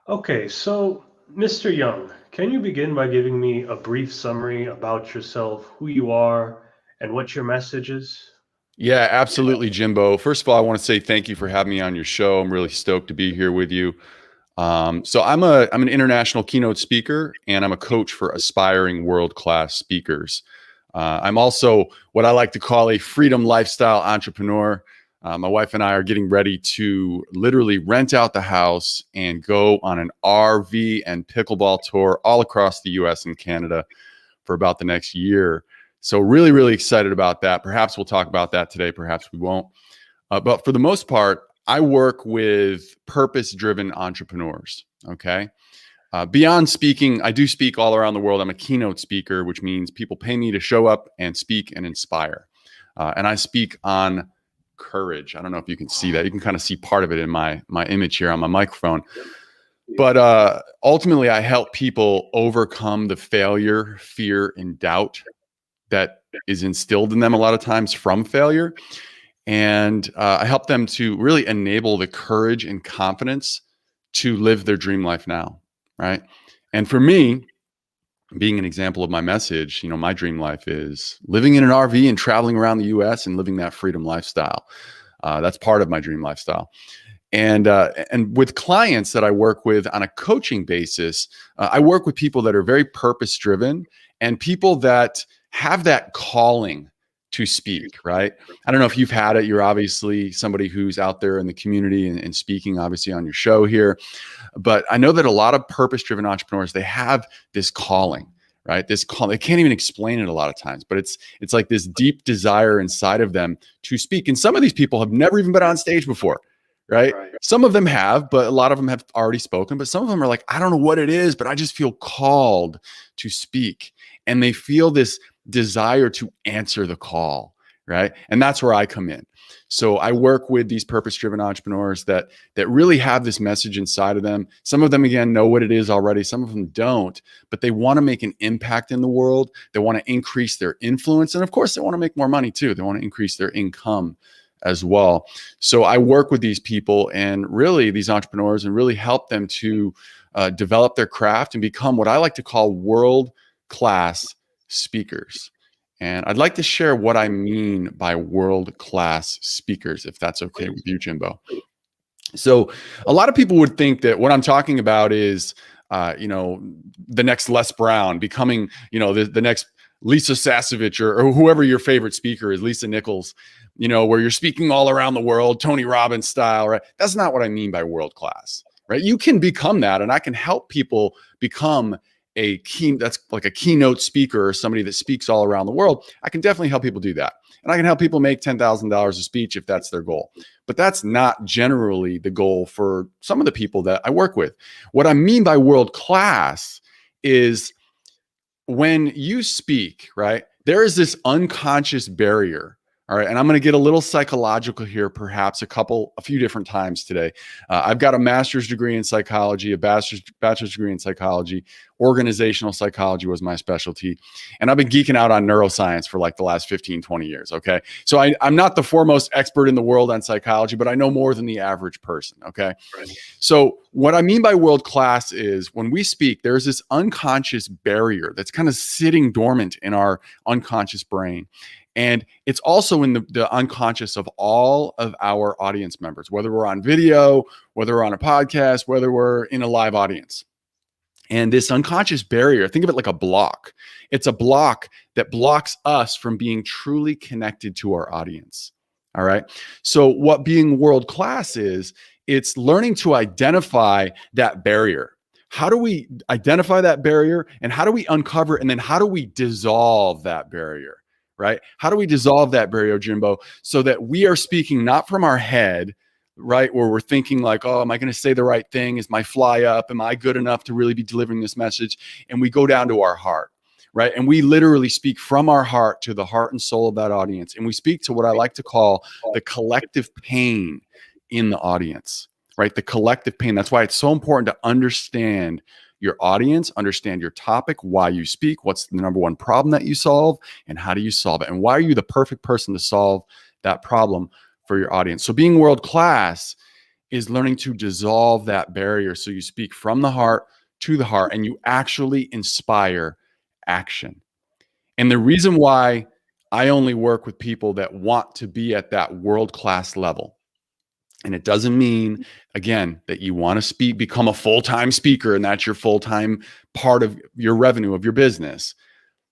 Okay, so Mr. Young, can you begin by giving me a brief summary about yourself, who you are, and what your message is? Yeah, absolutely, Jimbo. First of all, I want to say thank you for having me on your show. I'm really stoked to be here with you. So I'm an international keynote speaker, and I'm a coach for aspiring world class speakers. I'm also what I like to call a freedom lifestyle entrepreneur. My wife and I are getting ready to literally rent out the house and go on an RV and pickleball tour all across the U.S. and Canada for about the next year. So really, really excited about that. Perhaps we'll talk about that today. Perhaps we won't. But for the most part, I work with purpose-driven entrepreneurs. Okay. Beyond speaking, I do speak all around the world. I'm a keynote speaker, which means people pay me to show up and speak and inspire. And I speak on courage. I don't know if you can see that. You can kind of see part of it in my image here on my microphone. But ultimately, I help people overcome the failure, fear, and doubt that is instilled in them a lot of times from failure. And I help them to really enable the courage and confidence to live their dream life now. Right. And for me, being an example of my message, my dream life is living in an RV and traveling around the US and living that freedom lifestyle. That's part of my dream lifestyle. And with clients that I work with on a coaching basis, I work with people that are very purpose driven and people that have that calling to speak, right? I don't know if you've had it. You're obviously somebody who's out there in the community and speaking, obviously, on your show here. But I know that a lot of purpose driven entrepreneurs, they have this calling, right? This call, they can't even explain it a lot of times, but it's like this deep desire inside of them to speak. And some of these people have never even been on stage before, right? Some of them have, but a lot of them have already spoken. But some of them are like, I don't know what it is, but I just feel called to speak. And they feel this desire to answer the call, right? And that's where I come in. So I work with these purpose-driven entrepreneurs that really have this message inside of them. Some of them, again, know what it is already. Some of them don't, but they want to make an impact in the world. They want to increase their influence. And of course, they want to make more money too. They want to increase their income as well. So I work with these people and really these entrepreneurs and really help them to develop their craft and become what I like to call world-class speakers. And I'd like to share what I mean by world-class speakers, if that's okay with you, Jimbo. So a lot of people would think that what I'm talking about is, the next Les Brown becoming, the next Lisa Sasevich or whoever your favorite speaker is, Lisa Nichols, where you're speaking all around the world, Tony Robbins style, right? That's not what I mean by world class, right? You can become that, and I can help people become that's like a keynote speaker or somebody that speaks all around the world. I can definitely help people do that. And I can help people make $10,000 a speech if that's their goal. But that's not generally the goal for some of the people that I work with. What I mean by world class is when you speak, right, there is this unconscious barrier. All right. And I'm going to get a little psychological here, perhaps a few different times today. I've got a master's degree in psychology, a bachelor's degree in psychology. Organizational psychology was my specialty. And I've been geeking out on neuroscience for like the last 15, 20 years. Okay. So I'm not the foremost expert in the world on psychology, but I know more than the average person. Okay. Right. So what I mean by world class is when we speak, there's this unconscious barrier that's kind of sitting dormant in our unconscious brain. And it's also in the unconscious of all of our audience members, whether we're on video, whether we're on a podcast, whether we're in a live audience. And this unconscious barrier, think of it like a block. It's a block that blocks us from being truly connected to our audience. All right. So what being world class is, it's learning to identify that barrier. How do we identify that barrier and how do we uncover it? And then how do we dissolve that barrier? Right? How do we dissolve that barrier, Jimbo, so that we are speaking not from our head, right? Where we're thinking like, oh, am I going to say the right thing? Is my fly up? Am I good enough to really be delivering this message? And we go down to our heart, right? And we literally speak from our heart to the heart and soul of that audience. And we speak to what I like to call the collective pain in the audience, right? The collective pain. That's why it's so important to understand your audience, understand your topic, why you speak, what's the number one problem that you solve, and how do you solve it? And why are you the perfect person to solve that problem for your audience? So being world class is learning to dissolve that barrier. So you speak from the heart to the heart and you actually inspire action. And the reason why I only work with people that want to be at that world-class level. And it doesn't mean, again, that you want to speak, become a full-time speaker, and that's your full-time part of your revenue of your business.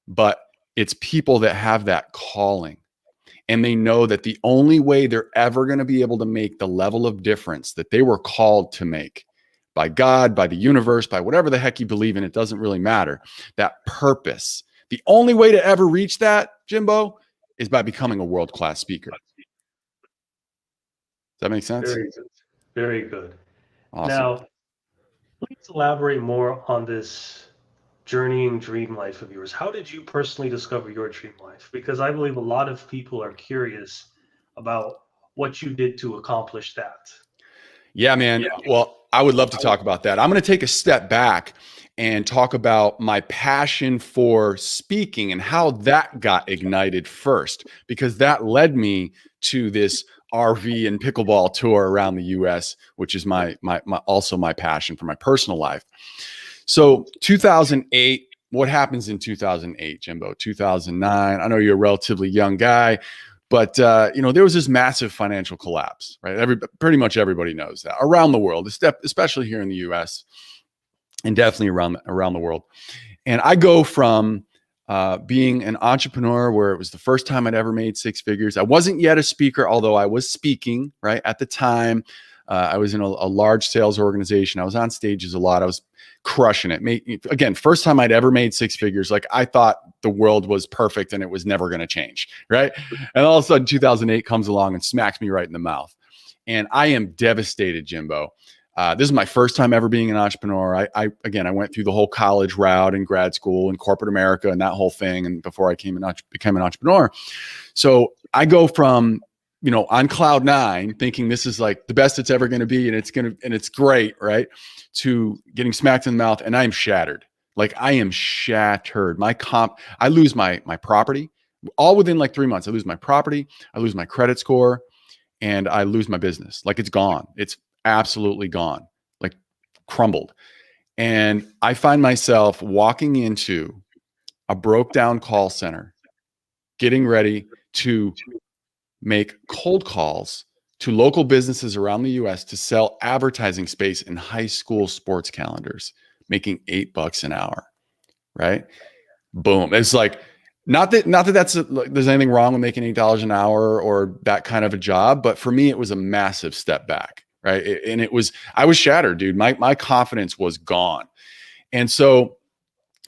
But it's people that have that calling. And they know that the only way they're ever going to be able to make the level of difference that they were called to make by God, by the universe, by whatever the heck you believe in, it doesn't really matter. That purpose. The only way to ever reach that, Jimbo, is by becoming a world-class speaker. Does that make sense? Very good. Very good. Awesome. Now, please elaborate more on this journeying dream life of yours. How did you personally discover your dream life? Because I believe a lot of people are curious about what you did to accomplish that. Yeah, man. Well, I would love to talk about that. I'm going to take a step back and talk about my passion for speaking and how that got ignited first, because that led me to this RV and pickleball tour around the US, which is my also my passion for my personal life. So 2008, what happens in 2008, Jimbo? 2009. I know you're a relatively young guy, but there was this massive financial collapse, right? Pretty much everybody knows that around the world, especially here in the U.S. and definitely around the world. And I go from being an entrepreneur where it was the first time I'd ever made six figures. I wasn't yet a speaker, although I was speaking, right? At the time, I was in a large sales organization. I was on stages a lot. I was crushing it. Again, first time I'd ever made six figures. Like I thought the world was perfect and it was never going to change, right? And all of a sudden 2008 comes along and smacks me right in the mouth. And I am devastated, Jimbo. This is my first time ever being an entrepreneur. I went through the whole college route and grad school and corporate America and that whole thing. And before I became an entrepreneur. So I go from, on cloud nine, thinking this is like the best it's ever going to be. And it's great. Right. To getting smacked in the mouth. And I am shattered. Like I am shattered. I lose my property all within like 3 months. I lose my property. I lose my credit score and I lose my business. Like it's gone. It's absolutely gone, like crumbled. And I find myself walking into a broke down call center, getting ready to make cold calls to local businesses around the US to sell advertising space in high school sports calendars, making $8 an hour. Right. Boom. It's like, not that there's anything wrong with making $8 an hour or that kind of a job, but for me, it was a massive step back. Right. I was shattered, dude. My confidence was gone. And so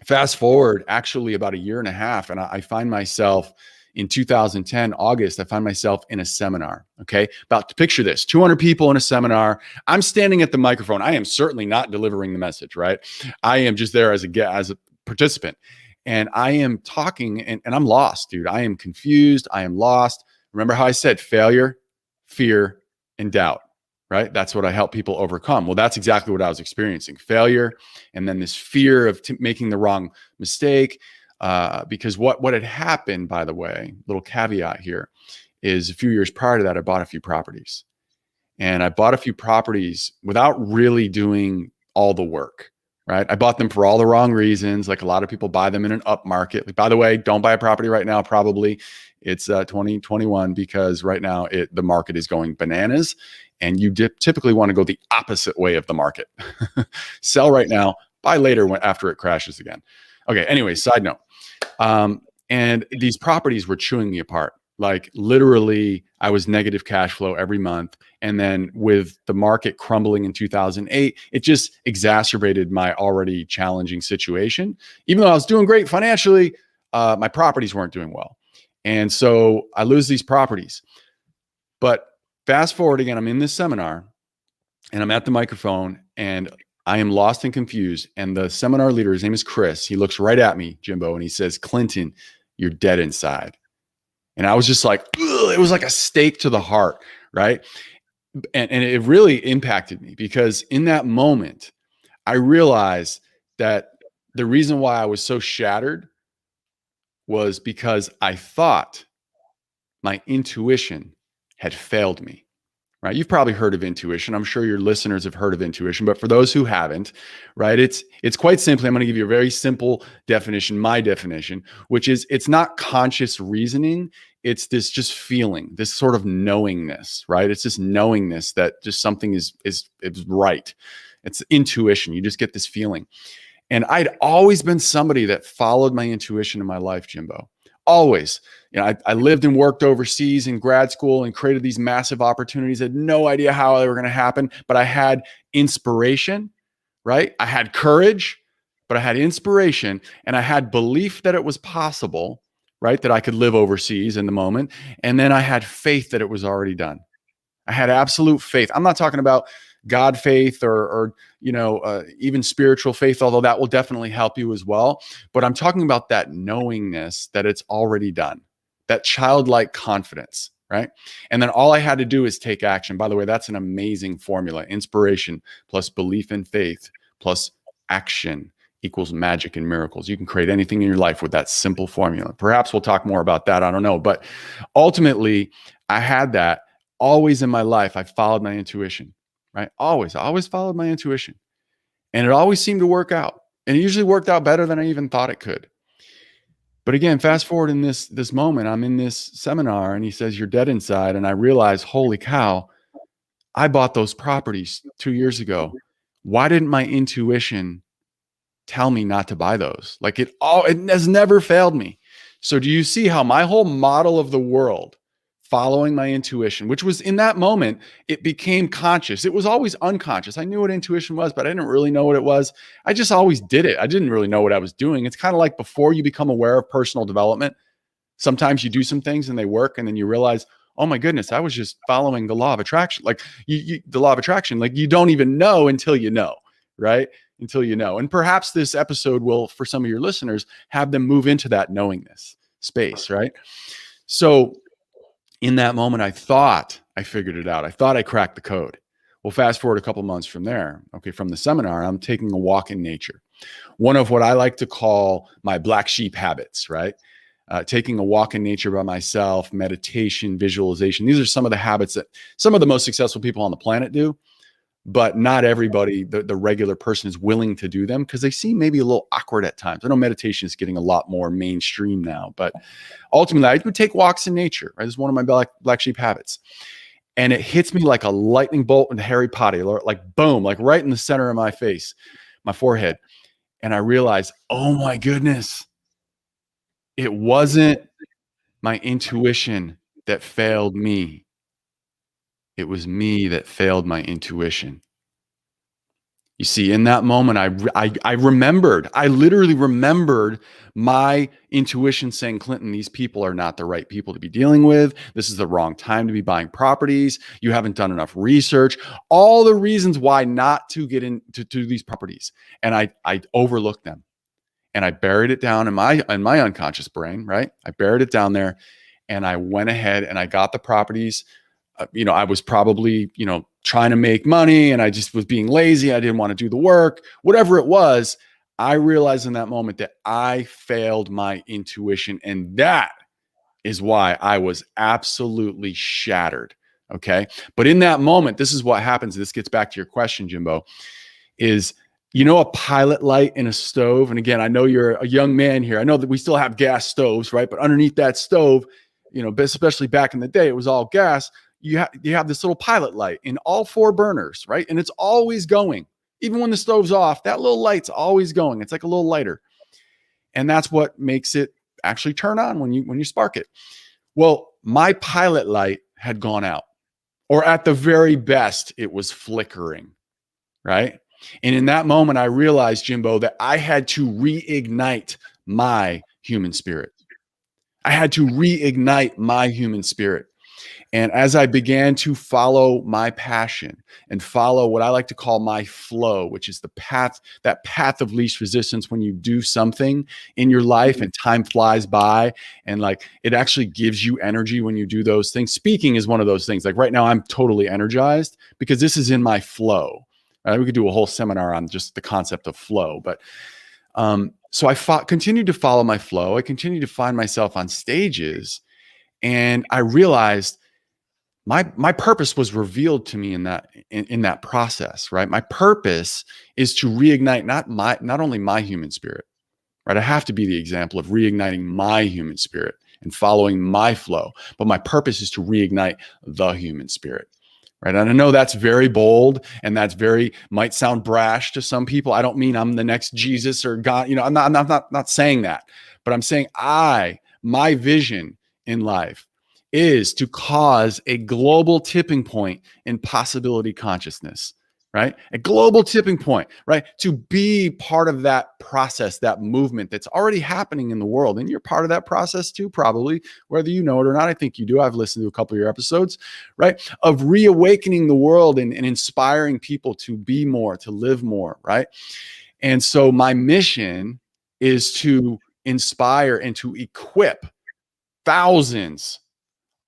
fast forward actually about a year and a half, and I find myself in 2010, August, I find myself in a seminar. Okay. About to picture this 200 people in a seminar. I'm standing at the microphone. I am certainly not delivering the message, right? I am just there as a participant. And I am talking and I'm lost, dude. I am confused. I am lost. Remember how I said failure, fear, and doubt, right? That's what I help people overcome. Well, that's exactly what I was experiencing. Failure. And then this fear of making the wrong mistake. Because what had happened, by the way, little caveat here, is a few years prior to that, I bought a few properties. And I bought a few properties without really doing all the work, right? I bought them for all the wrong reasons. Like a lot of people buy them in an up market. Like, by the way, don't buy a property right now. Probably it's 2021 because right now the market is going bananas and you typically want to go the opposite way of the market. Sell right now, buy later after it crashes again. Okay. Anyway, side note. And these properties were chewing me apart. Like literally I was negative cash flow every month. And then with the market crumbling in 2008, it just exacerbated my already challenging situation. Even though I was doing great financially, my properties weren't doing well. And so I lose these properties. But fast forward again, I'm in this seminar and I'm at the microphone and I am lost and confused. And the seminar leader, his name is Chris. He looks right at me, Jimbo, and he says, "Clinton, you're dead inside." And I was just like, ugh, it was like a stake to the heart, right? And it really impacted me because in that moment, I realized that the reason why I was so shattered was because I thought my intuition had failed me, right? You've probably heard of intuition. I'm sure your listeners have heard of intuition, but for those who haven't, right, it's quite simply, I'm going to give you a very simple definition, my definition, which is it's not conscious reasoning. It's this just feeling, this sort of knowingness, right? It's this knowingness that just something is right. It's intuition. You just get this feeling. And I'd always been somebody that followed my intuition in my life, Jimbo. Always. I lived and worked overseas in grad school and created these massive opportunities. I had no idea how they were going to happen, but I had inspiration, right? I had courage, but I had inspiration and I had belief that it was possible, right? That I could live overseas in the moment. And then I had faith that it was already done. I had absolute faith. I'm not talking about God faith or even spiritual faith, although that will definitely help you as well. But I'm talking about that knowingness that it's already done, that childlike confidence, right? And then all I had to do is take action. By the way, that's an amazing formula. Inspiration plus belief and faith plus action equals magic and miracles. You can create anything in your life with that simple formula. Perhaps we'll talk more about that. I don't know. But ultimately, I had that always in my life. I followed my intuition, right? Always. I always followed my intuition. And it always seemed to work out. And it usually worked out better than I even thought it could. But again, fast forward in this moment, I'm in this seminar and he says, "You're dead inside." And I realize, holy cow, I bought those properties 2 years ago. Why didn't my intuition tell me not to buy those? Like it has never failed me. So do you see how my whole model of the world, following my intuition, which was in that moment, it became conscious. It was always unconscious. I knew what intuition was, but I didn't really know what it was. I just always did it. I didn't really know what I was doing. It's kind of like before you become aware of personal development, sometimes you do some things and they work and then you realize, oh my goodness, I was just following the law of attraction. Like the law of attraction, like you don't even know until you know, right? Until you know. And perhaps this episode will, for some of your listeners, have them move into that knowingness space, right? So in that moment, I thought I figured it out. I thought I cracked the code. Well, fast forward a couple months from there, okay, from the seminar, I'm taking a walk in nature. One of what I like to call my black sheep habits, right? Taking a walk in nature by myself, meditation, visualization. These are some of the habits that some of the most successful people on the planet do, but not everybody, the regular person, is willing to do them because they seem maybe a little awkward at times. I know meditation is getting a lot more mainstream now, but ultimately I would take walks in nature, right? It's one of my black sheep habits. And it hits me like a lightning bolt in Harry Potter, like boom, like right in the center of my face, my forehead. And I realized, oh my goodness, it wasn't my intuition that failed me. It was me that failed my intuition. You see, in that moment, I remembered, I literally remembered my intuition saying, "Clinton, these people are not the right people to be dealing with. This is the wrong time to be buying properties. You haven't done enough research." All the reasons why not to get into these properties. And I overlooked them. And I buried it down in my unconscious brain, right? I buried it down there and I went ahead and I got the properties. I was probably, trying to make money and I just was being lazy. I didn't want to do the work, whatever it was. I realized in that moment that I failed my intuition. And that is why I was absolutely shattered. Okay. But in that moment, this is what happens. This gets back to your question, Jimbo, is a pilot light in a stove. And again, I know you're a young man here. I know that we still have gas stoves, right? But underneath that stove, especially back in the day, it was all gas. You have this little pilot light in all four burners, right? And it's always going. Even when the stove's off, that little light's always going. It's like a little lighter. And that's what makes it actually turn on when you spark it. Well, my pilot light had gone out, or at the very best, it was flickering, right? And in that moment, I realized, Jimbo, that I had to reignite my human spirit. I had to reignite my human spirit. And as I began to follow my passion and follow what I like to call my flow, which is that path of least resistance, when you do something in your life and time flies by and like it actually gives you energy when you do those things. Speaking is one of those things. Like right now, I'm totally energized because this is in my flow. We could do a whole seminar on just the concept of flow, but so I continued to follow my flow. I continued to find myself on stages, and I realized my purpose was revealed to me in that process, right? My purpose is to reignite not only my human spirit, right? I have to be the example of reigniting my human spirit and following my flow, but my purpose is to reignite the human spirit. Right. And I know that's very bold and that's very might sound brash to some people. I don't mean I'm the next Jesus or God. I'm not saying that, but I'm saying my vision in life is to cause a global tipping point in possibility consciousness, right? A global tipping point, right? To be part of that process, that movement that's already happening in the world. And you're part of that process too, probably, whether you know it or not. I think you do. I've listened to a couple of your episodes, right? Of reawakening the world and inspiring people to be more, to live more, right? And so my mission is to inspire and to equip thousands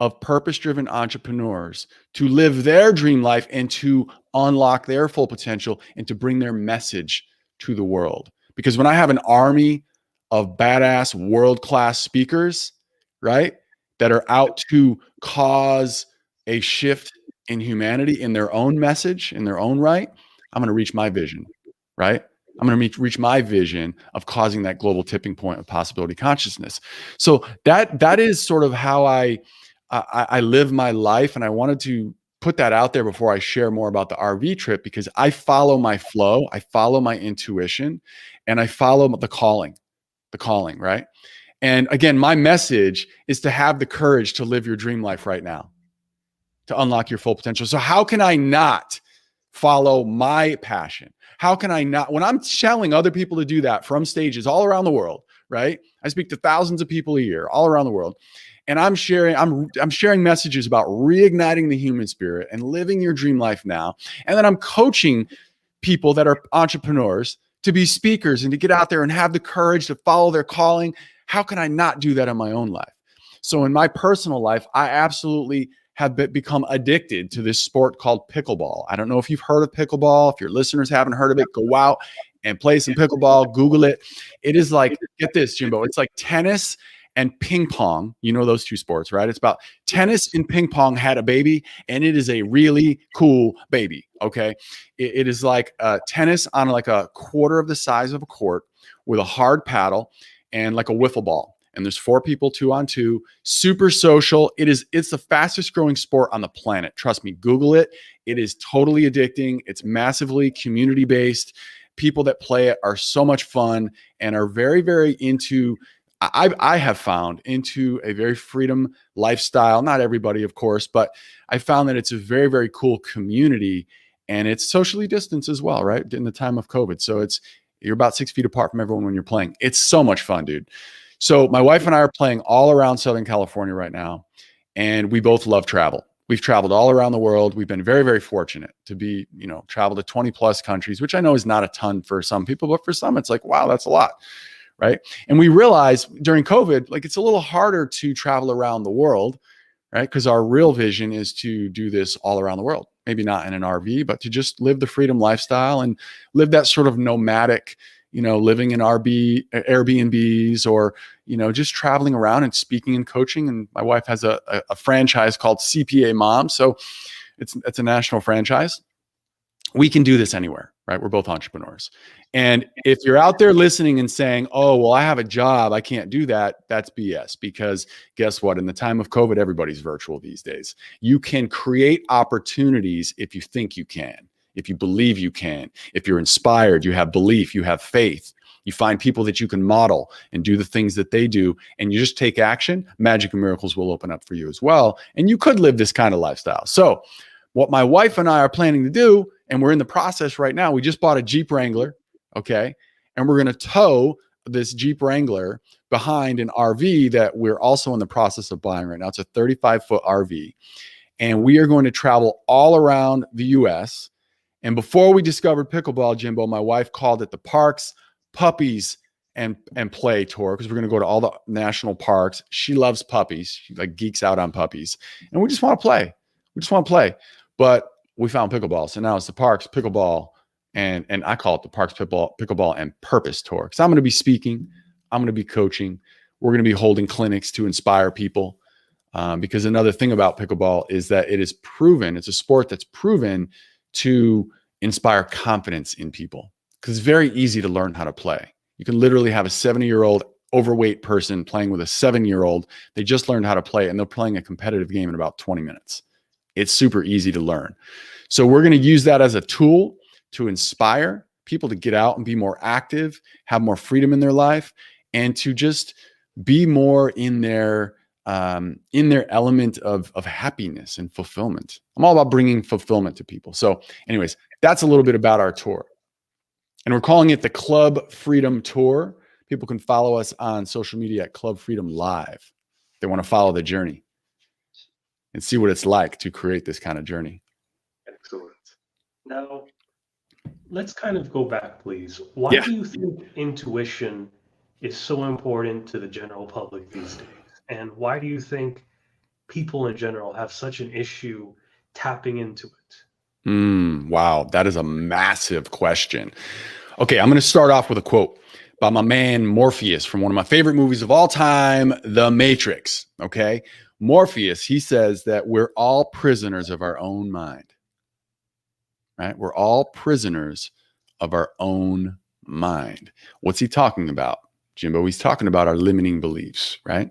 of purpose-driven entrepreneurs to live their dream life and to unlock their full potential and to bring their message to the world. Because when I have an army of badass world-class speakers, right, that are out to cause a shift in humanity in their own message, in their own right, I'm going to reach my vision, right? I'm going to reach my vision of causing that global tipping point of possibility consciousness. So that is sort of how I live my life, and I wanted to put that out there before I share more about the RV trip, because I follow my flow, I follow my intuition, and I follow the calling, right? And again, my message is to have the courage to live your dream life right now, to unlock your full potential. So how can I not follow my passion? How can I not, when I'm telling other people to do that from stages all around the world, right? I speak to thousands of people a year all around the world. And I'm sharing messages about reigniting the human spirit and living your dream life now. And then I'm coaching people that are entrepreneurs to be speakers and to get out there and have the courage to follow their calling. How can I not do that in my own life? So in my personal life, I absolutely have become addicted to this sport called pickleball. I don't know if you've heard of pickleball. If your listeners haven't heard of it, go out and play some pickleball. Google it. It is like, get this, Jimbo, it's like tennis and ping pong. You know those two sports, right? It's about tennis and ping pong had a baby, and it is a really cool baby. Okay. It is like tennis on like a quarter of the size of a court with a hard paddle and like a wiffle ball. And there's 4 people, 2-on-2, super social. It's the fastest growing sport on the planet. Trust me, Google it. It is totally addicting. It's massively community based. People that play it are so much fun and are very, very into, I have found, into a very freedom lifestyle. Not everybody, of course, but I found that it's a very, very cool community, and it's socially distanced as well, right? In the time of COVID. So you're about 6 feet apart from everyone when you're playing. It's so much fun, dude. So my wife and I are playing all around Southern California right now, and we both love travel. We've traveled all around the world. We've been very, very fortunate to be, travel to 20 plus countries, which I know is not a ton for some people, but for some it's like, wow, that's a lot, right? And we realized during COVID, like, it's a little harder to travel around the world, right? Because our real vision is to do this all around the world. Maybe not in an RV, but to just live the freedom lifestyle and live that sort of nomadic, living in Airbnbs, or, just traveling around and speaking and coaching. And my wife has a franchise called CPA Mom. So it's a national franchise. We can do this anywhere, right? We're both entrepreneurs. And if you're out there listening and saying, oh, well, I have a job, I can't do that, that's BS. Because guess what? In the time of COVID, everybody's virtual these days. You can create opportunities if you think you can, if you believe you can, if you're inspired, you have belief, you have faith, you find people that you can model and do the things that they do, and you just take action, magic and miracles will open up for you as well. And you could live this kind of lifestyle. So what my wife and I are planning to do, and we're in the process right now, we just bought a Jeep Wrangler, okay? And we're going to tow this Jeep Wrangler behind an RV that we're also in the process of buying right now. It's a 35-foot RV. And we are going to travel all around the US. And before we discovered pickleball, Jimbo, my wife called it the Parks, Puppies, and Play Tour, because we're going to go to all the national parks. She loves puppies. She like geeks out on puppies. And we just want to play. But we found pickleball. So now it's the Parks, Pickleball, and I call it the Parks, Pickleball and Purpose Tour. Because I'm going to be speaking. I'm going to be coaching. We're going to be holding clinics to inspire people. Because another thing about pickleball is that it is proven, it's a sport that's proven to inspire confidence in people, because it's very easy to learn how to play. You can literally have a 70-year-old overweight person playing with a 7-year-old. They just learned how to play, and they're playing a competitive game in about 20 minutes. It's super easy to learn. So we're going to use that as a tool to inspire people to get out and be more active, have more freedom in their life, and to just be more in their element of happiness and fulfillment. I'm all about bringing fulfillment to people. So anyways, that's a little bit about our tour. And we're calling it the Club Freedom Tour. People can follow us on social media at Club Freedom Live. They want to follow the journey and see what it's like to create this kind of journey. Excellent. Now, let's kind of go back, please. Why do you think intuition is so important to the general public these days? And why do you think people in general have such an issue tapping into it? Wow, that is a massive question. Okay, I'm going to start off with a quote by my man Morpheus from one of my favorite movies of all time, The Matrix. Okay, Morpheus, he says that we're all prisoners of our own mind. Right? We're all prisoners of our own mind. What's he talking about, Jimbo? He's talking about our limiting beliefs, right?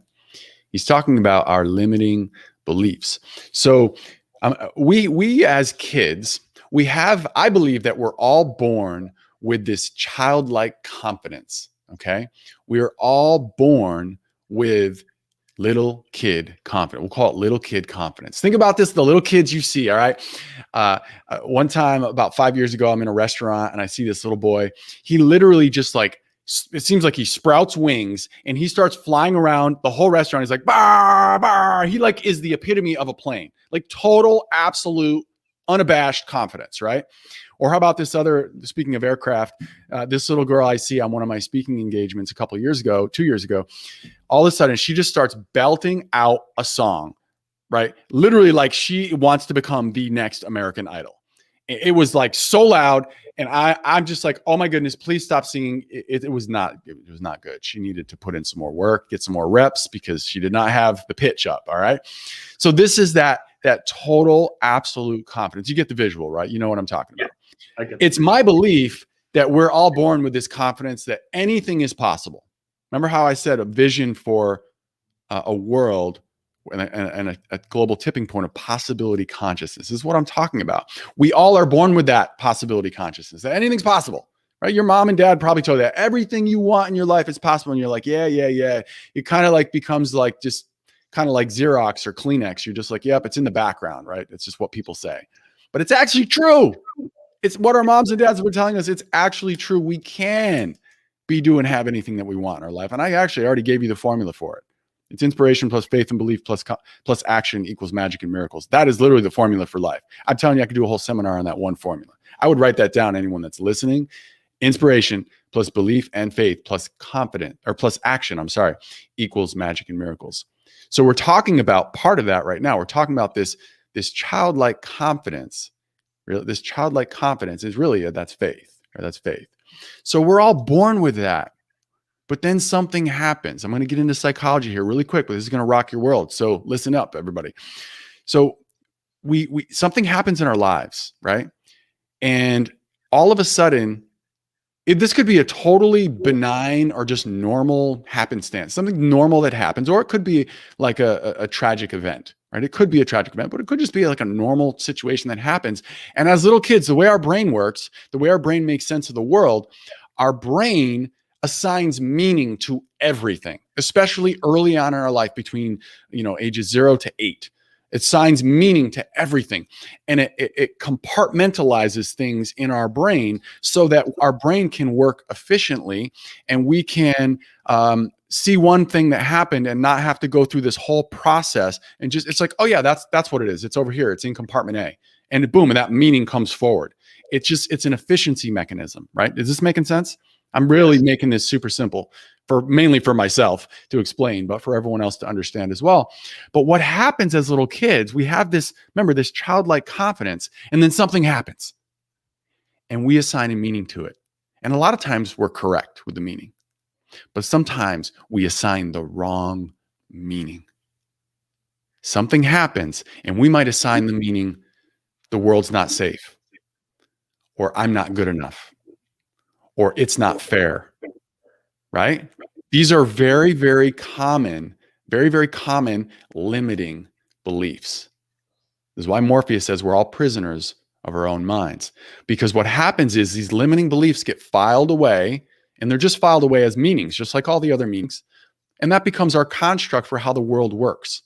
He's talking about our limiting beliefs. So we as kids, we have, I believe that we're all born with this childlike confidence. Okay. We are all born with little kid confidence. We'll call it little kid confidence. Think about this, the little kids you see. All right. One time about 5 years ago, I'm in a restaurant and I see this little boy. He literally just like, it seems like he sprouts wings and he starts flying around the whole restaurant. He's like, bah, bah. He like is the epitome of a plane, like total, absolute, unabashed confidence. Right. Or how about this other, speaking of aircraft, this little girl I see on one of my speaking engagements a couple of years ago, 2 years ago, all of a sudden she just starts belting out a song, right? Literally like she wants to become the next American Idol. It was like so loud. And I'm just like, oh my goodness, please stop singing. It was not good. She needed to put in some more work, get some more reps because she did not have the pitch up. All right. So this is that total absolute confidence. You get the visual, right? You know what I'm talking about. It's my belief that we're all born with this confidence that anything is possible. Remember how I said a vision for a world and a global tipping point of possibility consciousness. This is what I'm talking about. We all are born with that possibility consciousness, that anything's possible, right? Your mom and dad probably told you that everything you want in your life is possible. And you're like, yeah. It kind of like becomes like just kind of like Xerox or Kleenex. You're just like, yep, it's in the background, right? It's just what people say. But it's actually true. It's what our moms and dads have been telling us. It's actually true. We can be doing, have anything that we want in our life. And I actually already gave you the formula for it. It's inspiration plus faith and belief plus action equals magic and miracles. That is literally the formula for life. I'm telling you, I could do a whole seminar on that one formula. I would write that down. Anyone that's listening, inspiration plus belief and faith plus confidence or plus action, equals magic and miracles. So we're talking about part of that right now. We're talking about this childlike confidence. This childlike confidence is really, that's faith. Right? That's faith. So we're all born with that. But then something happens. I'm going to get into psychology here really quick, but this is going to rock your world. So listen up, everybody. So we something happens in our lives, right? And all of a sudden, this could be a totally benign or just normal happenstance, something normal that happens, or it could be like a tragic event, right? It could be a tragic event, but it could just be like a normal situation that happens. And as little kids, the way our brain works, the way our brain makes sense of the world, our brain assigns meaning to everything, especially early on in our life between, ages 0 to 8. It assigns meaning to everything. And it compartmentalizes things in our brain so that our brain can work efficiently and we can see one thing that happened and not have to go through this whole process and just, it's like, oh yeah, that's what it is. It's over here. It's in compartment A. And boom, and that meaning comes forward. It's an efficiency mechanism, right? Is this making sense? I'm really making this super simple mainly for myself to explain, but for everyone else to understand as well. But what happens as little kids, we have this childlike confidence, and then something happens and we assign a meaning to it. And a lot of times we're correct with the meaning, but sometimes we assign the wrong meaning. something happens, and we might assign the meaning, the world's not safe, or I'm not good enough, or it's not fair, right? These are very, very, very common limiting beliefs. This is why Morpheus says we're all prisoners of our own minds. Because what happens is these limiting beliefs get filed away, and they're just filed away as meanings, just like all the other meanings. And that becomes our construct for how the world works.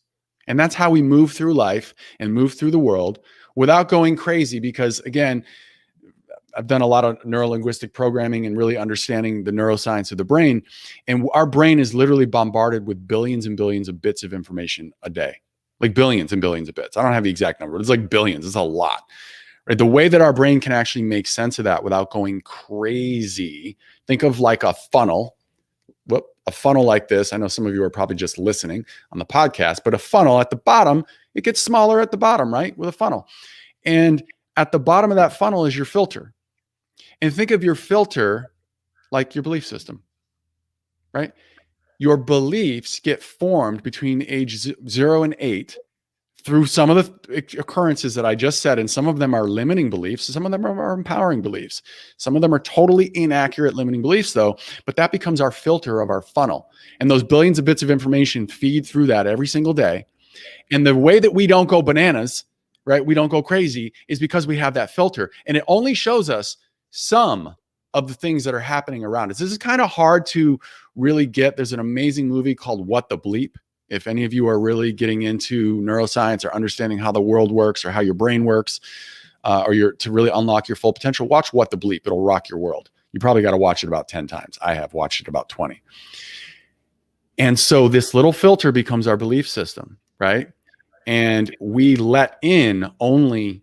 And that's how we move through life and move through the world without going crazy. Because again, I've done a lot of neurolinguistic programming and really understanding the neuroscience of the brain. And our brain is literally bombarded with billions and billions of bits of information a day, like billions and billions of bits. I don't have the exact number. It's like billions. It's a lot. Right? The way that our brain can actually make sense of that without going crazy, think of like a funnel. A funnel like this. I know some of you are probably just listening on the podcast, but a funnel at the bottom, it gets smaller at the bottom, right? With a funnel. And at the bottom of that funnel is your filter. And think of your filter like your belief system, right? Your beliefs get formed between age 0 and 8 through some of the occurrences that I just said. And some of them are limiting beliefs. Some of them are empowering beliefs. Some of them are totally inaccurate limiting beliefs though, but that becomes our filter of our funnel. And those billions of bits of information feed through that every single day. And the way that we don't go bananas, right? We don't go crazy is because we have that filter, and it only shows us some of the things that are happening around us. This is kind of hard to really get. There's an amazing movie called What the Bleep. If any of you are really getting into neuroscience or understanding how the world works or how your brain works, or you're to really unlock your full potential, watch What the Bleep. It'll rock your world. You probably got to watch it about 10 times. I have watched it about 20. And so this little filter becomes our belief system, right? And we let in only,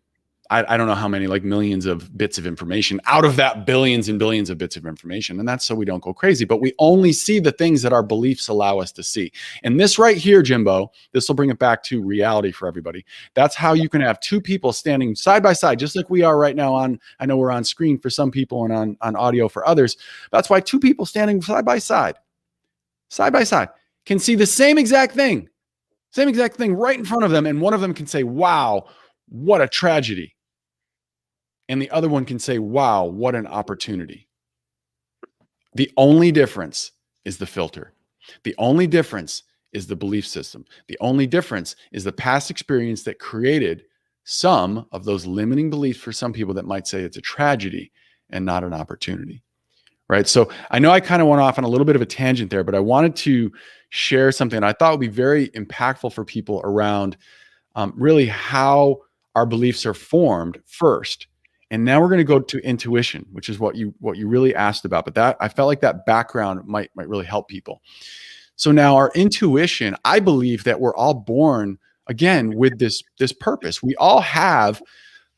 I don't know how many, like millions of bits of information out of that billions and billions of bits of information. And that's so we don't go crazy, but we only see the things that our beliefs allow us to see. And this right here, Jimbo, this will bring it back to reality for everybody. That's how you can have two people standing side by side, just like we are right now on, I know we're on screen for some people and on audio for others. That's why two people standing side by side, can see the same exact thing right in front of them. And one of them can say, wow, what a tragedy. And the other one can say, wow, what an opportunity. The only difference is the filter. The only difference is the belief system. The only difference is the past experience that created some of those limiting beliefs for some people that might say it's a tragedy and not an opportunity. Right. So I know I kind of went off on a little bit of a tangent there, but I wanted to share something I thought would be very impactful for people around really how our beliefs are formed first. And now we're going to go to intuition, which is what you really asked about. But that I felt like that background might really help people. So now our intuition, I believe that we're all born again with this purpose. We all have,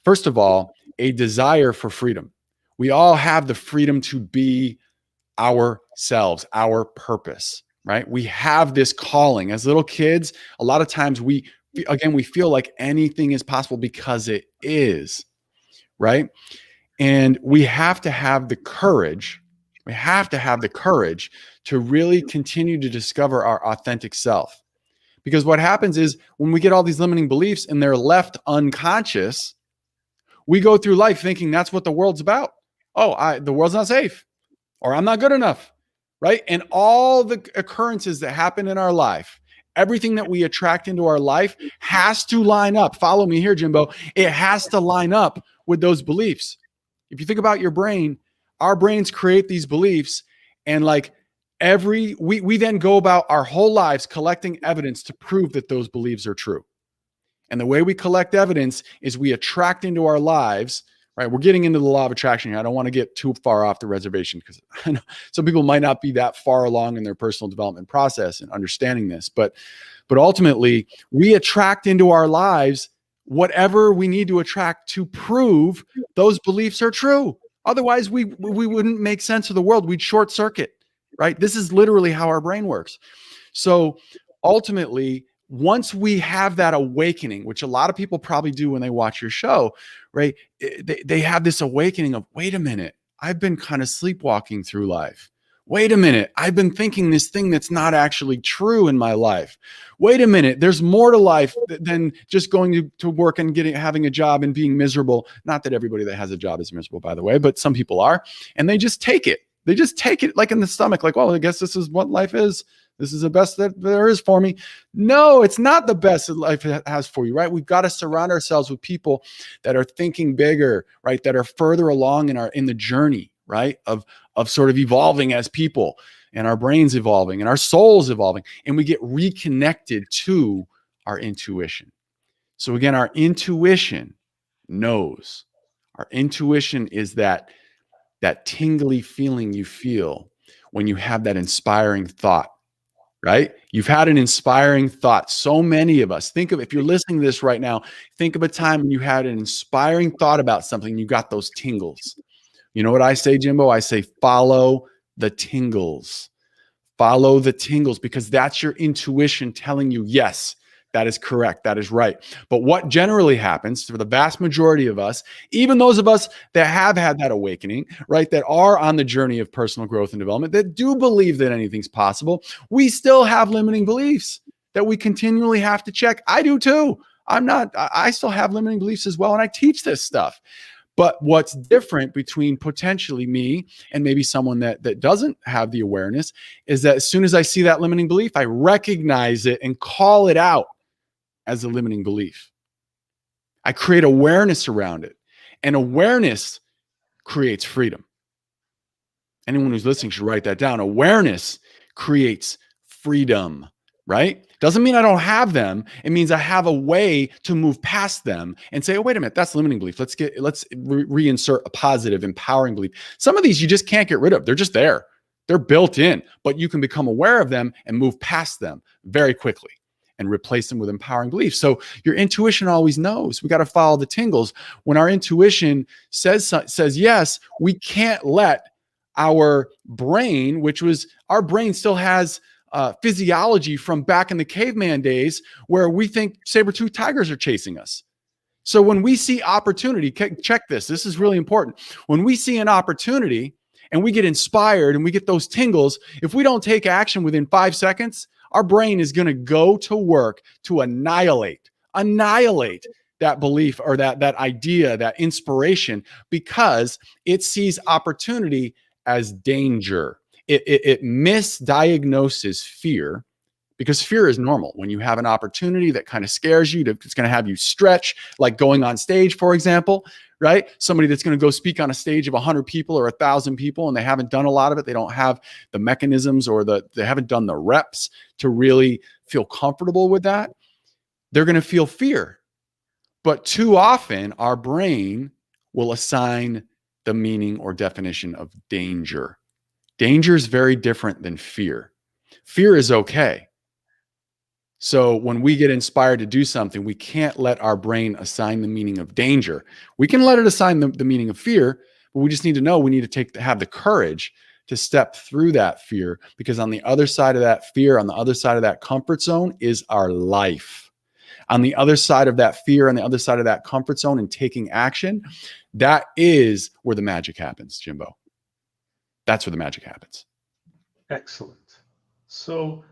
first of all, a desire for freedom. We all have the freedom to be ourselves, our purpose, right? We have this calling. As little kids, a lot of times we feel like anything is possible because it is, right? And we have to have the courage. We have to have the courage to really continue to discover our authentic self. Because what happens is when we get all these limiting beliefs and they're left unconscious, we go through life thinking that's what the world's about. Oh, the world's not safe, or I'm not good enough, right? And all the occurrences that happen in our life, everything that we attract into our life has to line up. Follow me here, Jimbo. It has to line up with those beliefs. If you think about your brain, our brains create these beliefs, and like we then go about our whole lives collecting evidence to prove that those beliefs are true. And the way we collect evidence is we attract into our lives, right? We're getting into the law of attraction here. I don't want to get too far off the reservation because I know some people might not be that far along in their personal development process and understanding this, but ultimately we attract into our lives whatever we need to attract to prove those beliefs are true. Otherwise, we wouldn't make sense of the world. We'd short circuit, right? This is literally how our brain works. So ultimately, once we have that awakening, which a lot of people probably do when they watch your show, right? They have this awakening of, wait a minute, I've been kind of sleepwalking through life. Wait a minute, I've been thinking this thing that's not actually true in my life. Wait a minute, there's more to life than just going to work and having a job and being miserable. Not that everybody that has a job is miserable, by the way, but some people are, and they just take it. They just take it like in the stomach, like, well, I guess this is what life is. This is the best that there is for me. No, it's not the best that life has for you, right? We've got to surround ourselves with people that are thinking bigger, right? That are further along in the journey, right? Of sort of evolving as people, and our brains evolving and our souls evolving, and we get reconnected to our intuition. So again, our intuition knows. Our intuition is that tingly feeling you feel when you have that inspiring thought, right? You've had an inspiring thought. So many of us, think of, if you're listening to this right now, think of a time when you had an inspiring thought about something, you got those tingles. You know what I say, Jimbo? I say, follow the tingles. Follow the tingles, because that's your intuition telling you, yes, that is correct. That is right. But what generally happens for the vast majority of us, even those of us that have had that awakening, right, that are on the journey of personal growth and development, that do believe that anything's possible, we still have limiting beliefs that we continually have to check. I do too. I still have limiting beliefs as well. And I teach this stuff. But what's different between potentially me and maybe someone that doesn't have the awareness is that as soon as I see that limiting belief, I recognize it and call it out as a limiting belief. I create awareness around it. And awareness creates freedom. Anyone who's listening should write that down. Awareness creates freedom, right? Doesn't mean I don't have them. It means I have a way to move past them and say, oh, wait a minute, that's limiting belief. Let's reinsert a positive, empowering belief. Some of these you just can't get rid of. They're just there. They're built in, but you can become aware of them and move past them very quickly and replace them with empowering beliefs. So your intuition always knows. We got to follow the tingles. When our intuition says yes, we can't let our brain, our brain still has physiology from back in the caveman days where we think saber-toothed tigers are chasing us. So when we see opportunity, check this. This is really important. When we see an opportunity and we get inspired and we get those tingles, if we don't take action within 5 seconds, our brain is going to go to work to annihilate that belief or that idea, that inspiration, because it sees opportunity as danger. It misdiagnoses fear, because fear is normal. When you have an opportunity that kind of scares you, it's going to have you stretch, like going on stage, for example, right? Somebody that's going to go speak on a stage of 100 people or 1,000 people, and they haven't done a lot of it. They don't have the mechanisms or they haven't done the reps to really feel comfortable with that. They're going to feel fear. But too often, our brain will assign the meaning or definition of danger. Danger is very different than fear. Fear is okay. So when we get inspired to do something, we can't let our brain assign the meaning of danger. We can let it assign the meaning of fear, but we just need to know we need to have the courage to step through that fear, because on the other side of that fear, on the other side of that comfort zone is our life. On the other side of that fear, on the other side of that comfort zone and taking action, that is where the magic happens, Jimbo. That's where the magic happens. Excellent. So,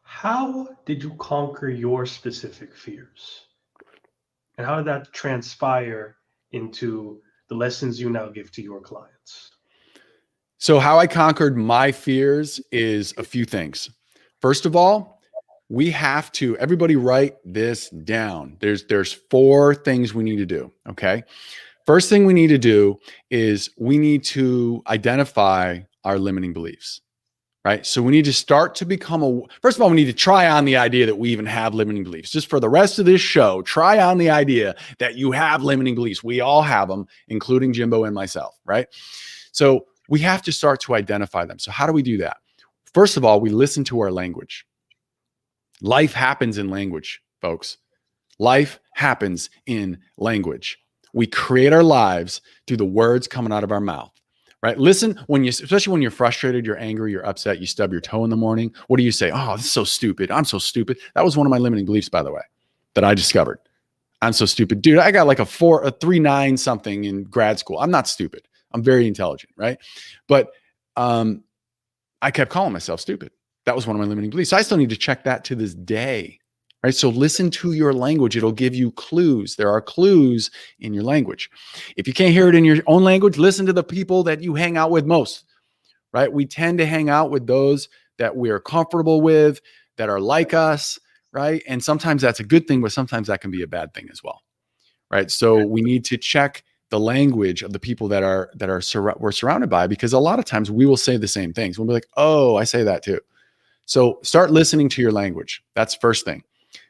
how did you conquer your specific fears? And how did that transpire into the lessons you now give to your clients? So how I conquered my fears is a few things. First of all, we have to, everybody write this down. There's 4 things we need to do, okay? First thing we need to do is we need to identify our limiting beliefs, right? So we need to start to become first of all, we need to try on the idea that we even have limiting beliefs. Just for the rest of this show, try on the idea that you have limiting beliefs. We all have them, including Jimbo and myself, right? So we have to start to identify them. So how do we do that? First of all, we listen to our language. Life happens in language, folks. Life happens in language. We create our lives through the words coming out of our mouth, right? Listen, especially when you're frustrated, you're angry, you're upset, you stub your toe in the morning. What do you say? Oh, this is so stupid. I'm so stupid. That was one of my limiting beliefs, by the way, that I discovered. I'm so stupid. Dude, I got like a 3.9 something in grad school. I'm not stupid. I'm very intelligent, right? But I kept calling myself stupid. That was one of my limiting beliefs. I still need to check that to this day. Right. So listen to your language. It'll give you clues. There are clues in your language. If you can't hear it in your own language, listen to the people that you hang out with most. Right. We tend to hang out with those that we are comfortable with, that are like us. Right. And sometimes that's a good thing, but sometimes that can be a bad thing as well. Right. So we need to check the language of the people that we're surrounded by, because a lot of times we will say the same things. We'll be like, oh, I say that too. So start listening to your language. That's first thing.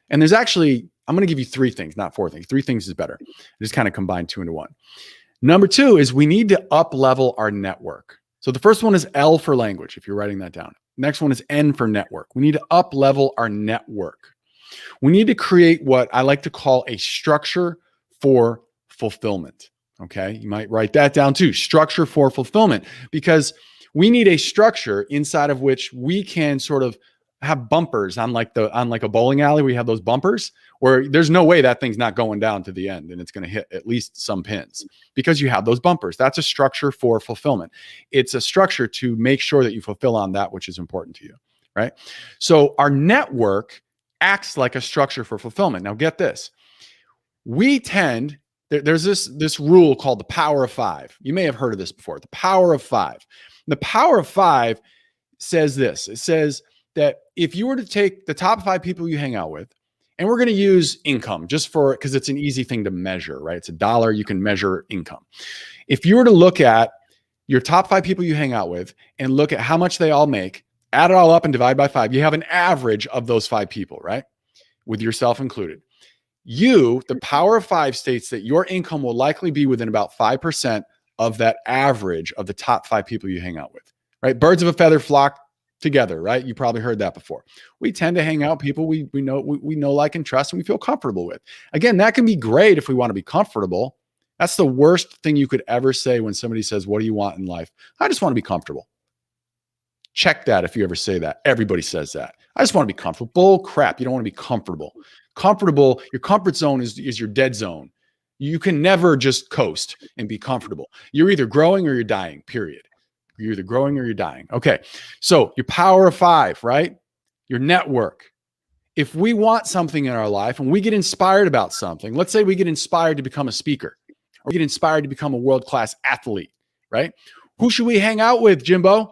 And there's actually, I'm going to give you 3 things, not 4 things. 3 things is better. Just kind of combine 2 into 1. Number 2 is we need to up level our network. So the first one is L for language, if you're writing that down. Next one is N for network. We need to up level our network. We need to create what I like to call a structure for fulfillment. Okay. You might write that down too. Structure for fulfillment, because we need a structure inside of which we can sort of have bumpers on like a bowling alley. We have those bumpers where there's no way that thing's not going down to the end and it's going to hit at least some pins, because you have those bumpers. That's a structure for fulfillment. It's a structure to make sure that you fulfill on that which is important to you. Right. So our network acts like a structure for fulfillment. Now get this. There's this rule called the power of 5. You may have heard of this before. The power of 5. The power of 5 says this. It says that if you were to take the top 5 people you hang out with, and we're going to use income just because it's an easy thing to measure, right? It's $1. You can measure income. If you were to look at your top 5 people you hang out with and look at how much they all make, add it all up and divide by 5, you have an average of those 5 people, right? With yourself included. The power of 5 states that your income will likely be within about 5% of that average of the top 5 people you hang out with, right? Birds of a feather flock together, right? You probably heard that before. We tend to hang out with people we know, like, and trust, and we feel comfortable with. Again, that can be great if we want to be comfortable. That's the worst thing you could ever say when somebody says, what do you want in life? I just want to be comfortable. Check that if you ever say that. Everybody says that. I just want to be comfortable. Bull crap. You don't want to be comfortable. Comfortable, your comfort zone is your dead zone. You can never just coast and be comfortable. You're either growing or you're dying, period. You're either growing or you're dying. Okay. So your power of 5, right? Your network. If we want something in our life and we get inspired about something, let's say we get inspired to become a speaker or get inspired to become a world-class athlete, right? Who should we hang out with, Jimbo?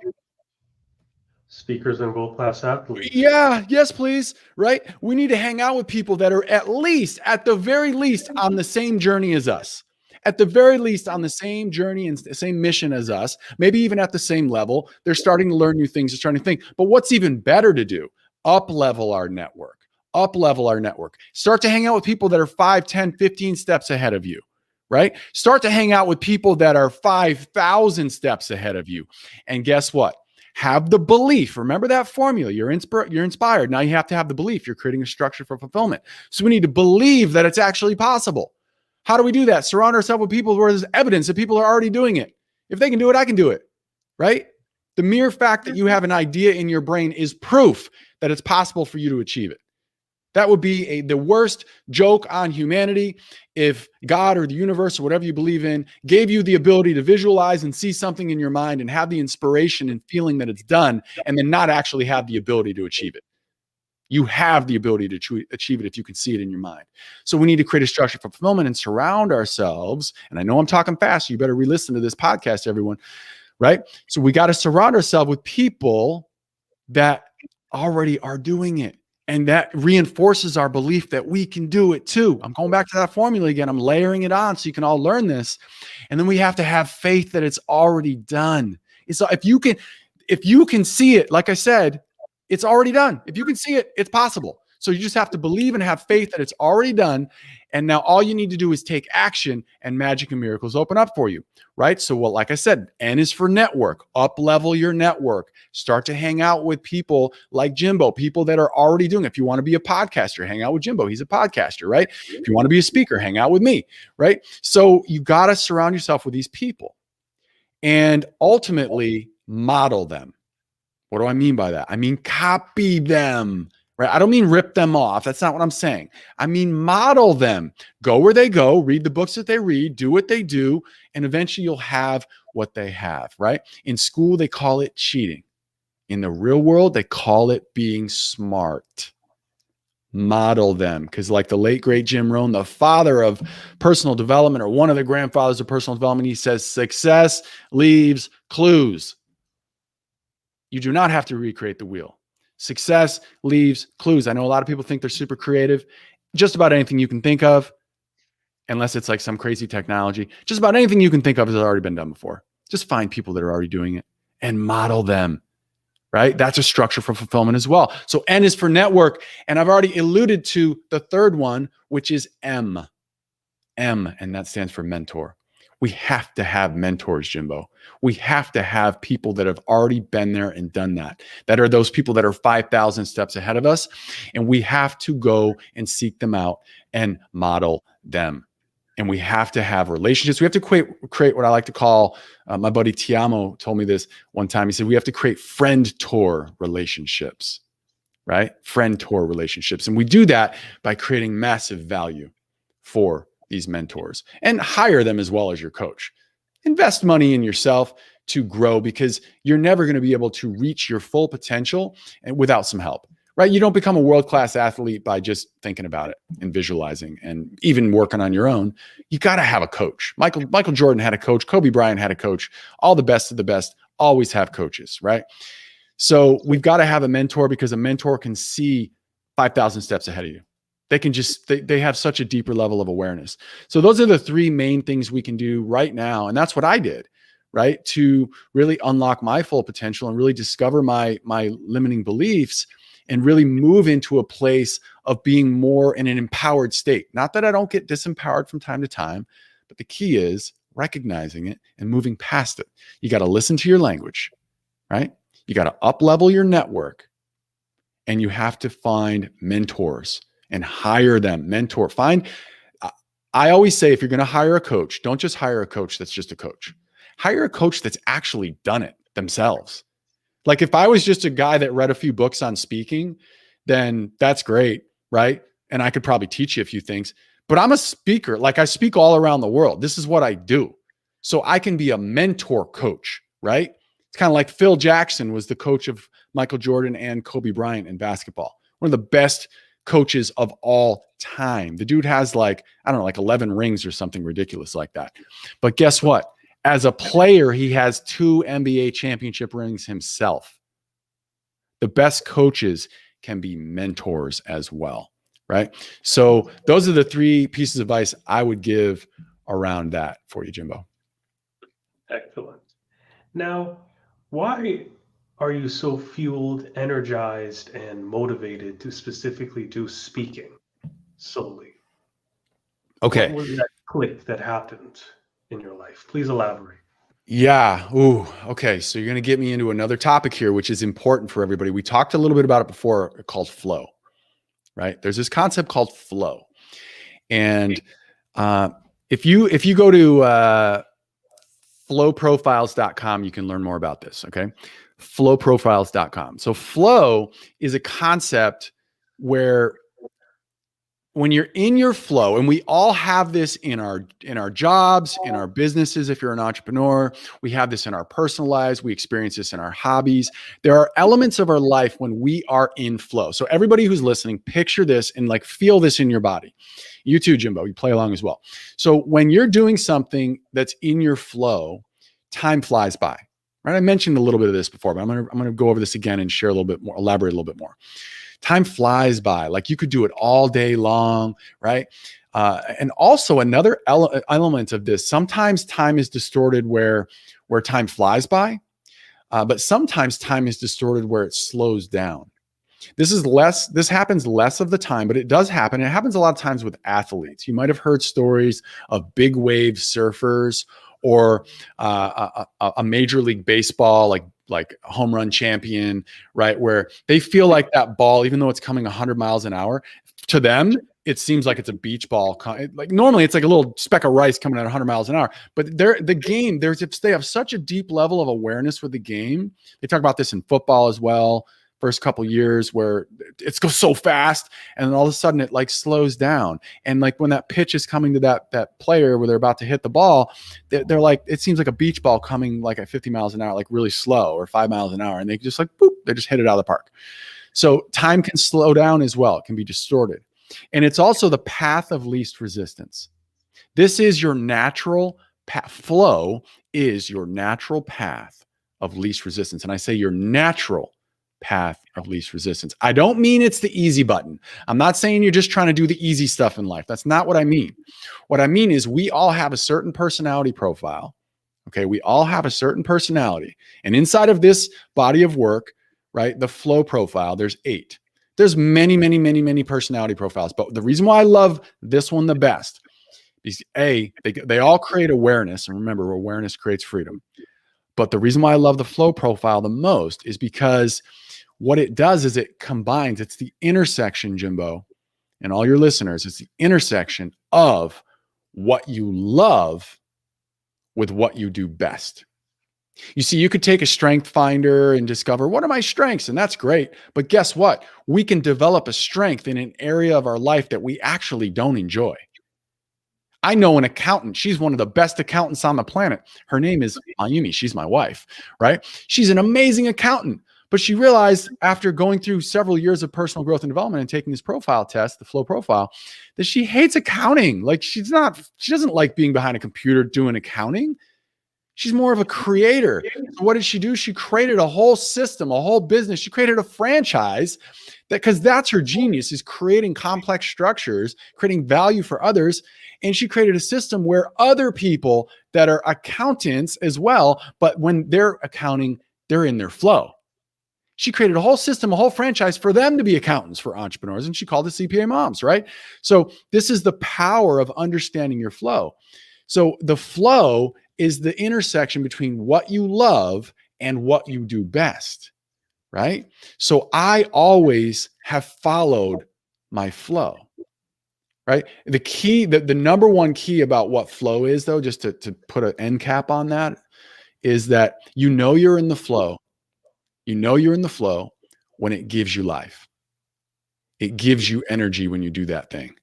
Speakers and world-class athletes. Yeah, yes, please. Right? We need to hang out with people that are at the very least, on the same journey as us. At the very least, on the same journey and the same mission as us, maybe even at the same level. They're starting to learn new things, they're starting to think. But what's even better to do? Up level our network. Up level our network. Start to hang out with people that are 5, 10, 15 steps ahead of you. Right? Start to hang out with people that are 5,000 steps ahead of you. And guess what? Have the belief. Remember that formula. You're inspired. Now you have to have the belief. You're creating a structure for fulfillment. So we need to believe that it's actually possible. How do we do that? Surround ourselves with people where there's evidence that people are already doing it. If they can do it, I can do it. Right? The mere fact that you have an idea in your brain is proof that it's possible for you to achieve it. That would be the worst joke on humanity if God or the universe or whatever you believe in gave you the ability to visualize and see something in your mind and have the inspiration and feeling that it's done, and then not actually have the ability to achieve it. You have the ability to achieve it if you can see it in your mind. So we need to create a structure for fulfillment and surround ourselves. And I know I'm talking fast, so you better re-listen to this podcast, everyone. Right? So we got to surround ourselves with people that already are doing it. And that reinforces our belief that we can do it too. I'm going back to that formula again. I'm layering it on so you can all learn this. And then we have to have faith that it's already done. So if you can see it, like I said, it's already done. If you can see it, it's possible. So you just have to believe and have faith that it's already done. And now all you need to do is take action, and magic and miracles open up for you, right? So, well, like I said, N is for network. Up level your network. Start to hang out with people like Jimbo, people that are already doing it. If you want to be a podcaster, hang out with Jimbo. He's a podcaster, right? If you want to be a speaker, hang out with me, right? So you got to surround yourself with these people and ultimately model them. What do I mean by that? I mean, copy them. Right? I don't mean rip them off. That's not what I'm saying. I mean, model them. Go where they go, read the books that they read, do what they do, and eventually you'll have what they have, right? In school, they call it cheating. In the real world, they call it being smart. Model them. Because like the late, great Jim Rohn, the father of personal development, or one of the grandfathers of personal development, he says, success leaves clues. You do not have to recreate the wheel. Success leaves clues. I know a lot of people think they're super creative. Just about anything you can think of, unless it's like some crazy technology, just about anything you can think of has already been done before. Just find people that are already doing it and model them. Right? That's a structure for fulfillment as well. So N is for network. And I've already alluded to the third one, which is M. M, and that stands for mentor. We have to have mentors, Jimbo. We have to have people that have already been there and done that are those people that are 5,000 steps ahead of us. And we have to go and seek them out and model them. And we have to have relationships. We have to create what I like to call, my buddy Tiamo told me this one time. He said, we have to create friend-tor relationships, right? Friend-tor relationships. And we do that by creating massive value for these mentors and hire them as well as your coach. Invest money in yourself to grow, because you're never going to be able to reach your full potential without some help. Right? You don't become a world-class athlete by just thinking about it and visualizing and even working on your own. You got to have a coach. Michael Jordan had a coach. Kobe Bryant had a coach. All the best of the best always have coaches, right? So we've got to have a mentor, because a mentor can see 5,000 steps ahead of you. They can just, they have such a deeper level of awareness. So those are the three main things we can do right now. And that's what I did, right? To really unlock my full potential and really discover my limiting beliefs, and really move into a place of being more in an empowered state. Not that I don't get disempowered from time to time, but the key is recognizing it and moving past it. You got to listen to your language, right? You got to up-level your network, and you have to find mentors and hire them. I always say, if you're going to hire a coach, don't just hire a coach that's just a coach. Hire a coach that's actually done it themselves. Like if I was just a guy that read a few books on speaking, then that's great, right? And I could probably teach you a few things, but I'm a speaker. Like I speak all around the world. This is what I do. So I can be a mentor coach, right? It's kind of like Phil Jackson was the coach of Michael Jordan and Kobe Bryant in basketball. One of the best coaches of all time. The dude has like 11 rings or something ridiculous like that. But guess what? As a player, he has 2 NBA championship rings himself. The best coaches can be mentors as well, right? So those are the 3 pieces of advice I would give around that for you, Jimbo. Excellent. Now, why are you so fueled, energized, and motivated to specifically do speaking solely? Okay. What was that click that happened in your life? Please elaborate. Yeah. Ooh. Okay. So you're going to get me into another topic here, which is important for everybody. We talked a little bit about it before, called flow, right? There's this concept called flow. And if you go to flowprofiles.com, you can learn more about this. Okay. Flowprofiles.com. So flow is a concept where when you're in your flow, and we all have this in our jobs, in our businesses, if you're an entrepreneur, we have this in our personal lives, we experience this in our hobbies. There are elements of our life when we are in flow. So everybody who's listening, picture this and like feel this in your body. You too, Jimbo, you play along as well. So when you're doing something that's in your flow, time flies by. Right? I mentioned a little bit of this before, but I'm going to go over this again and share a little bit more, elaborate a little bit more. Time flies by. Like you could do it all day long, right? And also another element of this, sometimes time is distorted where time flies by, but sometimes time is distorted where it slows down. This happens less of the time, but it does happen. It happens a lot of times with athletes. You might have heard stories of big wave surfers, or a Major League Baseball, like home run champion, right? Where they feel like that ball, even though it's coming 100 miles an hour, to them, it seems like it's a beach ball. Like normally it's like a little speck of rice coming at 100 miles an hour, but they have such a deep level of awareness with the game. They talk about this in football as well, first couple years where it goes so fast, and then all of a sudden it like slows down. And like when that pitch is coming to that player where they're about to hit the ball, they're like, it seems like a beach ball coming like at 50 miles an hour, like really slow, or 5 miles an hour. And they just like, boop, they just hit it out of the park. So time can slow down as well. It can be distorted. And it's also the path of least resistance. This is your natural path. Flow is your natural path of least resistance. And I say your natural path of least resistance. I don't mean it's the easy button. I'm not saying you're just trying to do the easy stuff in life. That's not what I mean. What I mean is we all have a certain personality profile. Okay. We all have a certain personality. And inside of this body of work, right, the flow profile, there's 8. There's many, many, many, many personality profiles. But the reason why I love this one the best is they all create awareness. And remember, awareness creates freedom. But the reason why I love the flow profile the most is because what it does is it combines, it's the intersection, Jimbo, and all your listeners, it's the intersection of what you love with what you do best. You see, you could take a strength finder and discover, what are my strengths? And that's great. But guess what? We can develop a strength in an area of our life that we actually don't enjoy. I know an accountant. She's one of the best accountants on the planet. Her name is Mayumi. She's my wife, right? She's an amazing accountant. But she realized after going through several years of personal growth and development and taking this profile test, the flow profile, that she hates accounting. Like she doesn't like being behind a computer doing accounting. She's more of a creator. So what did she do? She created a whole system, a whole business. She created a franchise because that's her genius, is creating complex structures, creating value for others. And she created a system where other people that are accountants as well, but when they're accounting, they're in their flow. She created a whole system, a whole franchise for them to be accountants for entrepreneurs. And she called it CPA Moms, right? So this is the power of understanding your flow. So the flow is the intersection between what you love and what you do best, right? So I always have followed my flow, right? The key, the number one key about what flow is, though, just to put an end cap on that, is that you're in the flow. You know you're in the flow when it gives you life. It gives you energy when you do that thing.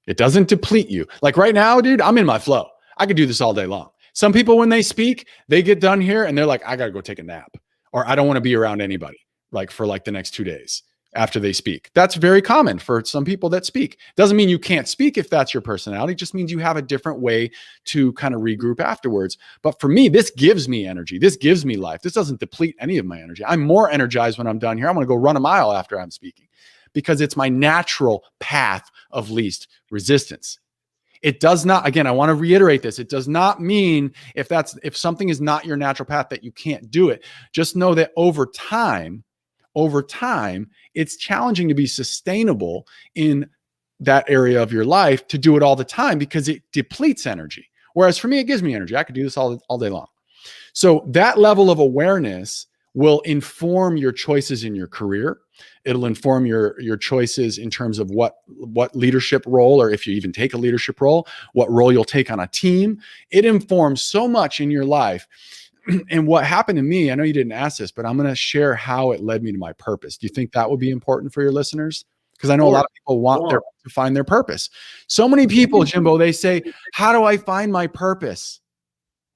It doesn't deplete you. Like right now, dude, I'm in my flow. I could do this all day long. Some people, when they speak, they get done here and they're like, I got to go take a nap, or I don't want to be around anybody like for like the next 2 days after they speak. That's very common for some people that speak. Doesn't mean you can't speak if that's your personality. It just means you have a different way to kind of regroup afterwards. But for me, this gives me energy. This gives me life. This doesn't deplete any of my energy. I'm more energized when I'm done here. I'm going to go run a mile after I'm speaking because it's my natural path of least resistance. It does not, again, I want to reiterate this. It does not mean if something is not your natural path that you can't do it. Just know that over time, it's challenging to be sustainable in that area of your life to do it all the time because it depletes energy. Whereas for me, it gives me energy. I could do this all day long. So that level of awareness will inform your choices in your career. It'll inform your choices in terms of what leadership role, or if you even take a leadership role, what role you'll take on a team. It informs so much in your life. And what happened to me, I know you didn't ask this, but I'm going to share how it led me to my purpose. Do you think that would be important for your listeners? Because I know a lot of people want to find their purpose. So many people, Jimbo, they say, how do I find my purpose?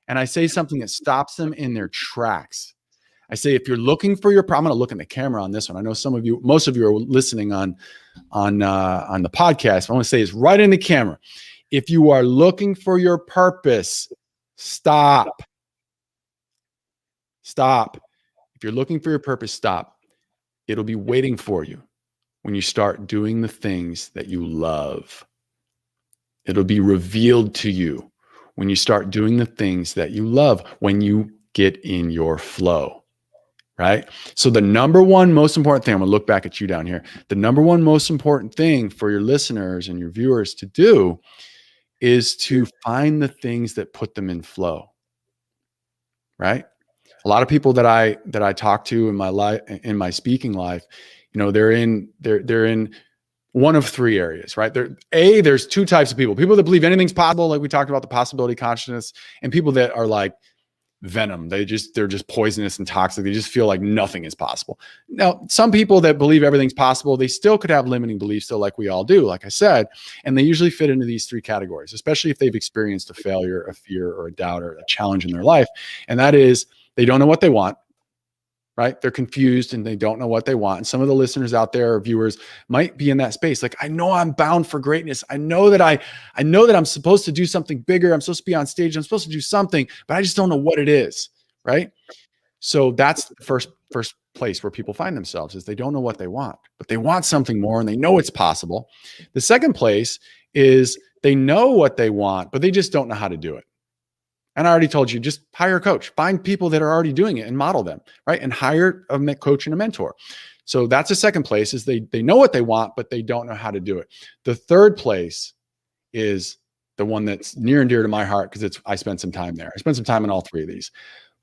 And I say something that stops them in their tracks. I say, if you're looking for your, I'm going to look in the camera on this one. I know most of you are listening on the podcast. I want to say it's right in the camera. If you are looking for your purpose, stop. If you're looking for your purpose, stop. It'll be waiting for you when you start doing the things that you love. It'll be revealed to you when you start doing the things that you love, when you get in your flow. Right? So the number one most important thing, I'm going to look back at you down here. The number one most important thing for your listeners and your viewers to do is to find the things that put them in flow. Right? A lot of people that I talk to in my life, in my speaking life, they're in one of 3 areas, right? There's 2 types of people that believe anything's possible. Like we talked about the possibility consciousness, and people that are like, venom. They're just poisonous and toxic. They just feel like nothing is possible. Now, some people that believe everything's possible, they still could have limiting beliefs, still, like we all do, like I said, and they usually fit into these three categories, especially if they've experienced a failure, a fear, or a doubt, or a challenge in their life. And that is, they don't know what they want, right? They're confused and they don't know what they want. And some of the listeners out there or viewers might be in that space. Like, I know I'm bound for greatness. I know that I'm supposed to do something bigger. I'm supposed to be on stage. I'm supposed to do something, but I just don't know what it is. Right. So that's the first place where people find themselves, is they don't know what they want, but they want something more and they know it's possible. The second place is they know what they want, but they just don't know how to do it. And I already told you, just hire a coach, find people that are already doing it and model them, right? And hire a coach and a mentor. So that's the second place, is they know what they want, but they don't know how to do it. The third place is the one that's near and dear to my heart, because I spent some time there. I spent some time in all three of these,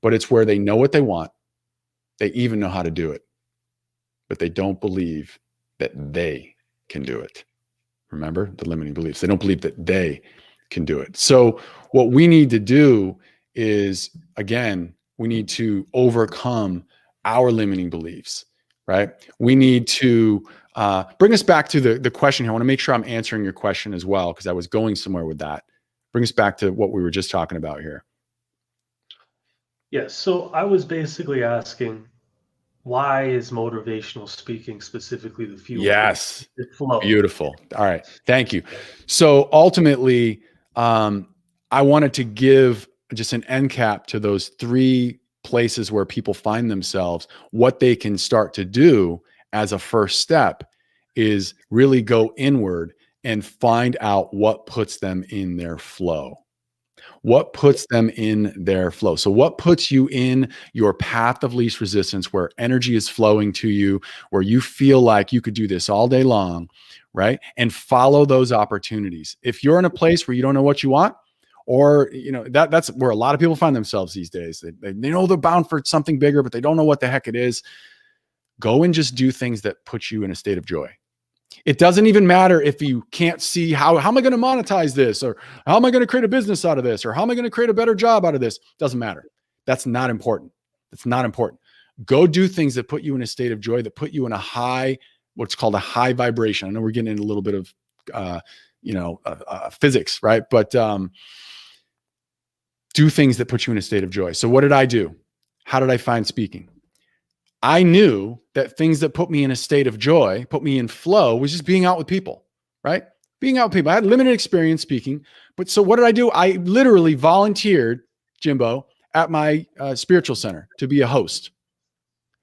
but it's where they know what they want. They even know how to do it, but they don't believe that they can do it. Remember the limiting beliefs. They don't believe that they can do it. So what we need to do is, again, we need to overcome our limiting beliefs, right? We need to bring us back to the question here. I want to make sure I'm answering your question as well, because I was going somewhere with that. Bring us back to what we were just talking about here. Yes. So I was basically asking, why is motivational speaking specifically the fuel? Yes. The flow. Beautiful. All right. Thank you. So ultimately, I wanted to give just an end cap to those three places where people find themselves. What they can start to do as a first step is really go inward and find out what puts them in their flow. What puts them in their flow? So what puts you in your path of least resistance, where energy is flowing to you, where you feel like you could do this all day long, right? And follow those opportunities. If you're in a place where you don't know what you want, or that's where a lot of people find themselves these days. They know they're bound for something bigger, but they don't know what the heck it is. Go and just do things that put you in a state of joy. It doesn't even matter if you can't see how am I going to monetize this, or how am I going to create a business out of this, or how am I going to create a better job out of this? Doesn't matter. That's not important. That's not important. Go do things that put you in a state of joy, that put you in a high, what's called a high vibration. I know we're getting into a little bit of, physics, right? But do things that put you in a state of joy. So what did I do? How did I find speaking? I knew that things that put me in a state of joy, put me in flow, was just being out with people, right? Being out with people. I had limited experience speaking, but so what did I do? I literally volunteered, Jimbo, at my spiritual center to be a host,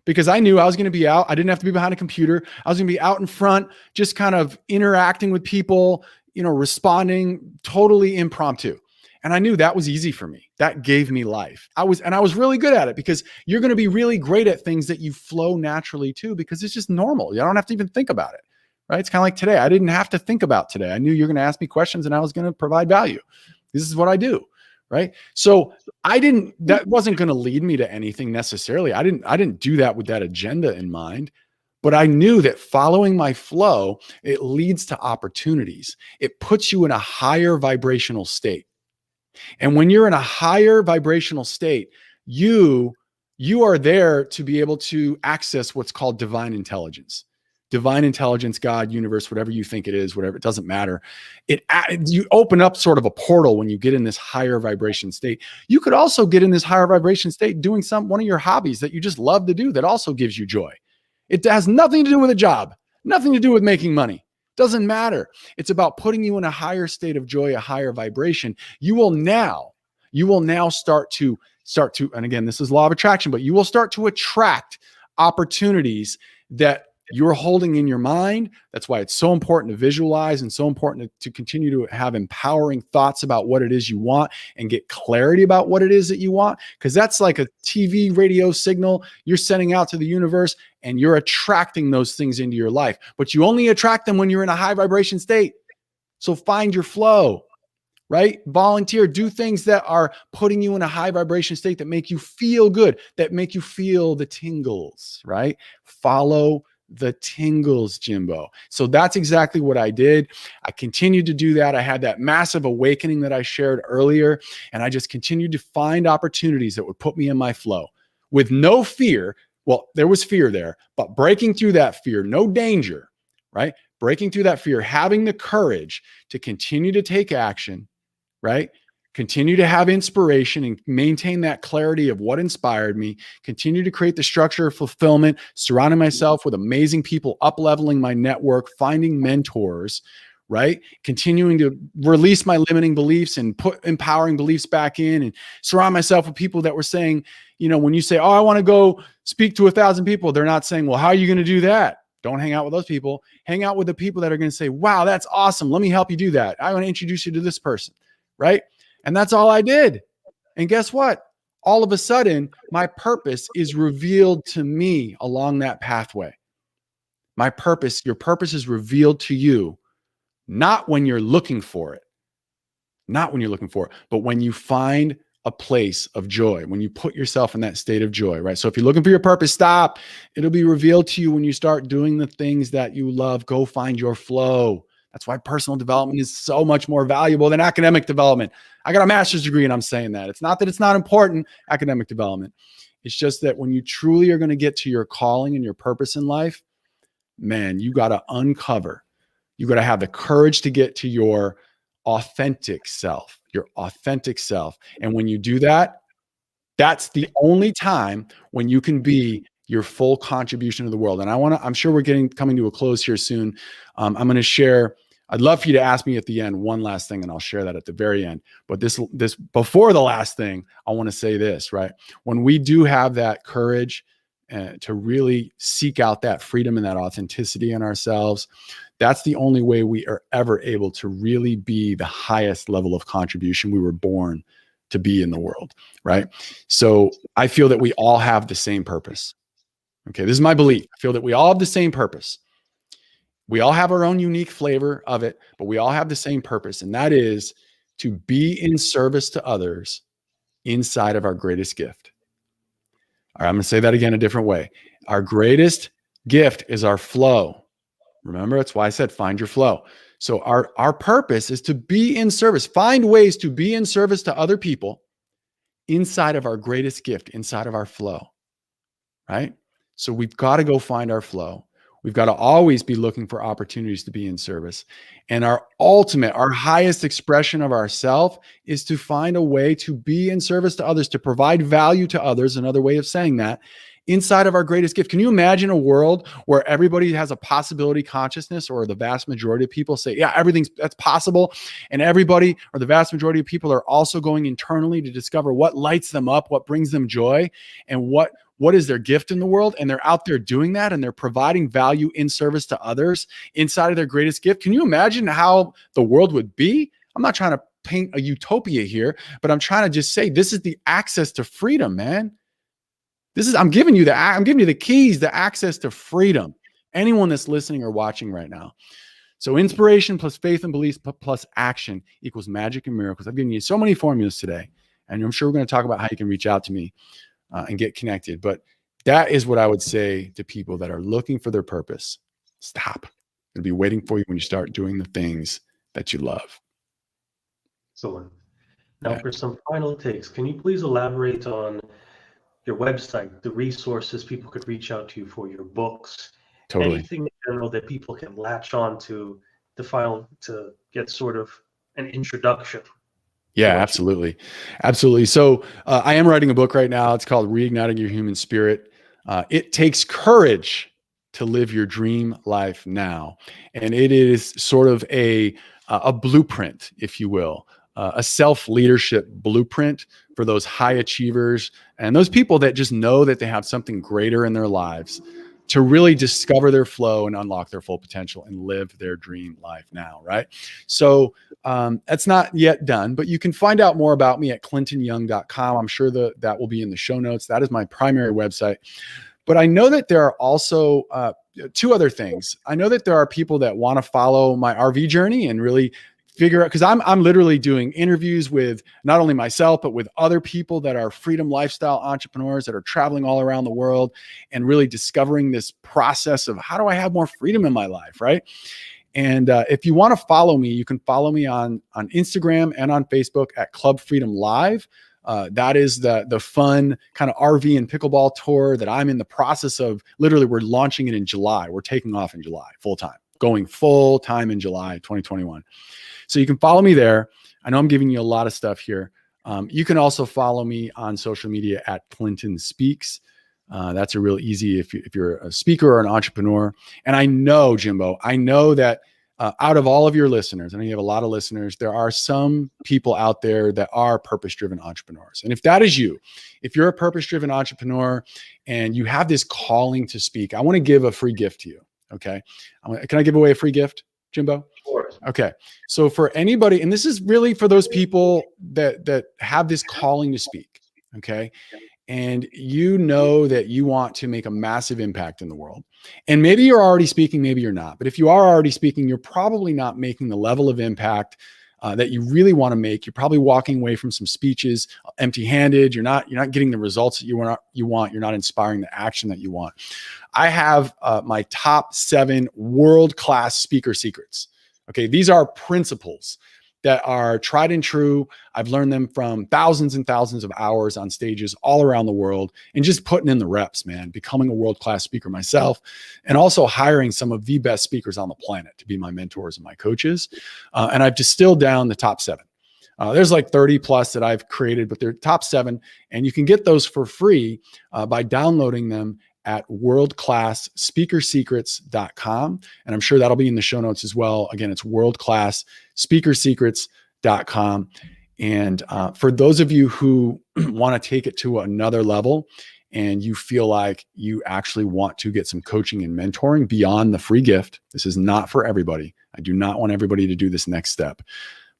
because I knew I was going to be out. I didn't have to be behind a computer. I was going to be out in front, just kind of interacting with people, responding, totally impromptu. And I knew that was easy for me. That gave me life. I was really good at it, because you're going to be really great at things that you flow naturally to, because it's just normal. You don't have to even think about it, right? It's kind of like today. I didn't have to think about today. I knew you're going to ask me questions and I was going to provide value. This is what I do, right? So that wasn't going to lead me to anything necessarily. I didn't do that with that agenda in mind. But I knew that following my flow, it leads to opportunities. It puts you in a higher vibrational state. And when you're in a higher vibrational state, you are there to be able to access what's called divine intelligence. Divine intelligence, God, universe, whatever you think it is, whatever, it doesn't matter. You open up sort of a portal when you get in this higher vibration state. You could also get in this higher vibration state doing one of your hobbies that you just love to do, that also gives you joy. It has nothing to do with a job, nothing to do with making money. Doesn't matter. It's about putting you in a higher state of joy, a higher vibration. You will now start to, and again, this is law of attraction, but you will start to attract opportunities that you're holding in your mind. That's why it's so important to visualize, and so important to continue to have empowering thoughts about what it is you want, and get clarity about what it is that you want. Because that's like a TV radio signal you're sending out to the universe, and you're attracting those things into your life. But you only attract them when you're in a high vibration state. So find your flow, right? Volunteer, do things that are putting you in a high vibration state, that make you feel good, that make you feel the tingles, right? Follow the tingles, Jimbo. So that's exactly what I did. I continued to do that. I had that massive awakening that I shared earlier, and I just continued to find opportunities that would put me in my flow with no fear. Well, there was fear there, but breaking through that fear, no danger, right? Breaking through that fear, having the courage to continue to take action, right? Continue to have inspiration and maintain that clarity of what inspired me, continue to create the structure of fulfillment, surrounding myself with amazing people, up leveling my network, finding mentors, right? Continuing to release my limiting beliefs and put empowering beliefs back in, and surround myself with people that were saying, you know, when you say, oh, I want to go speak to 1,000 people, they're not saying, well, how are you going to do that? Don't hang out with those people. Hang out with the people that are going to say, wow, that's awesome. Let me help you do that. I want to introduce you to this person, right? And that's all I did. And guess what? All of a sudden, my purpose is revealed to me along that pathway. My purpose, your purpose is revealed to you, not when you're looking for it, not when you're looking for it, but when you find a place of joy, when you put yourself in that state of joy, right? So if you're looking for your purpose, stop. It'll be revealed to you when you start doing the things that you love. Go find your flow. That's why personal development is so much more valuable than academic development. I got a master's degree and I'm saying that. It's not that it's not important, academic development. It's just that when you truly are going to get to your calling and your purpose in life, man, you got to uncover. You got to have the courage to get to your authentic self, your authentic self. And when you do that, that's the only time when you can be your full contribution to the world. And I'm sure we're coming to a close here soon. I'm going to share, I'd love for you to ask me at the end one last thing, and I'll share that at the very end. But this before the last thing, I want to say this, right? When we do have that courage to really seek out that freedom and that authenticity in ourselves, that's the only way we are ever able to really be the highest level of contribution we were born to be in the world, right? So I feel that we all have the same purpose. Okay, this is my belief. I feel that we all have the same purpose. We all have our own unique flavor of it, but we all have the same purpose, and that is to be in service to others inside of our greatest gift. All right, I'm going to say that again a different way. Our greatest gift is our flow. Remember, that's why I said find your flow. So our purpose is to be in service. Find ways to be in service to other people inside of our greatest gift, inside of our flow, right? So we've got to go find our flow. We've got to always be looking for opportunities to be in service. And our ultimate, our highest expression of ourself is to find a way to be in service to others, to provide value to others. Another way of saying that, inside of our greatest gift. Can you imagine a world where everybody has a possibility consciousness, or the vast majority of people say, yeah, that's possible. And everybody, or the vast majority of people, are also going internally to discover what lights them up, what brings them joy, and what is their gift in the world. And they're out there doing that, and they're providing value in service to others inside of their greatest gift. Can you imagine how the world would be? I'm not trying to paint a utopia here, but I'm trying to just say, this is the access to freedom, man. I'm giving you the keys, the access to freedom. Anyone that's listening or watching right now. So inspiration plus faith and beliefs plus action equals magic and miracles. I've given you so many formulas today, and I'm sure we're going to talk about how you can reach out to me and get connected. But that is what I would say to people that are looking for their purpose. Stop. It'll be waiting for you when you start doing the things that you love. Excellent. Now, for some final takes, can you please elaborate on your website, the resources people could reach out to you for, your books, Totally. anything in general that people can latch on to get sort of an introduction? Yeah, absolutely. Absolutely. So I am writing a book right now. It's called Reigniting Your Human Spirit. It takes courage to live your dream life now. And it is sort of a blueprint, if you will, a self-leadership blueprint for those high achievers and those people that just know that they have something greater in their lives to really discover their flow and unlock their full potential and live their dream life now, right? So that's not yet done, but you can find out more about me at clintonyoung.com. I'm sure that will be in the show notes. That is my primary website. But I know that there are also two other things. I know that there are people that want to follow my RV journey and really figure out, because I'm literally doing interviews with not only myself, but with other people that are freedom lifestyle entrepreneurs that are traveling all around the world and really discovering this process of how do I have more freedom in my life, right? And if you want to follow me, you can follow me on Instagram and on Facebook at Club Freedom Live. That is the fun kind of RV and pickleball tour that I'm in the process of. Literally, we're launching it in July. We're taking off in July, full time, going full time in July 2021. So you can follow me there. I know I'm giving you a lot of stuff here. You can also follow me on social media at Clinton Speaks. That's a real easy if you're a speaker or an entrepreneur. And I know, Jimbo, I know that out of all of your listeners, I know you have a lot of listeners, there are some people out there that are purpose-driven entrepreneurs. And if that is you, if you're a purpose-driven entrepreneur and you have this calling to speak, I want to give a free gift to you. Okay. Can I give away a free gift, Jimbo? Sure. Okay. So for anybody, and this is really for those people that have this calling to speak. Okay. And you know that you want to make a massive impact in the world. And maybe you're already speaking, maybe you're not. But if you are already speaking, you're probably not making the level of impact that you really want to make. You're probably walking away from some speeches empty-handed. You're not getting the results that you want. You're not inspiring the action that you want. I have my top 7 world-class speaker secrets. Okay, these are principles that are tried and true. I've learned them from thousands and thousands of hours on stages all around the world and just putting in the reps, man, becoming a world-class speaker myself, and also hiring some of the best speakers on the planet to be my mentors and my coaches. And I've distilled down the top 7. There's like 30 plus that I've created, but they're top 7. And you can get those for free by downloading them at worldclassspeakersecrets.com. And I'm sure that'll be in the show notes as well. Again, it's worldclassspeakersecrets.com. And for those of you who want to take it to another level and you feel like you actually want to get some coaching and mentoring beyond the free gift, this is not for everybody. I do not want everybody to do this next step.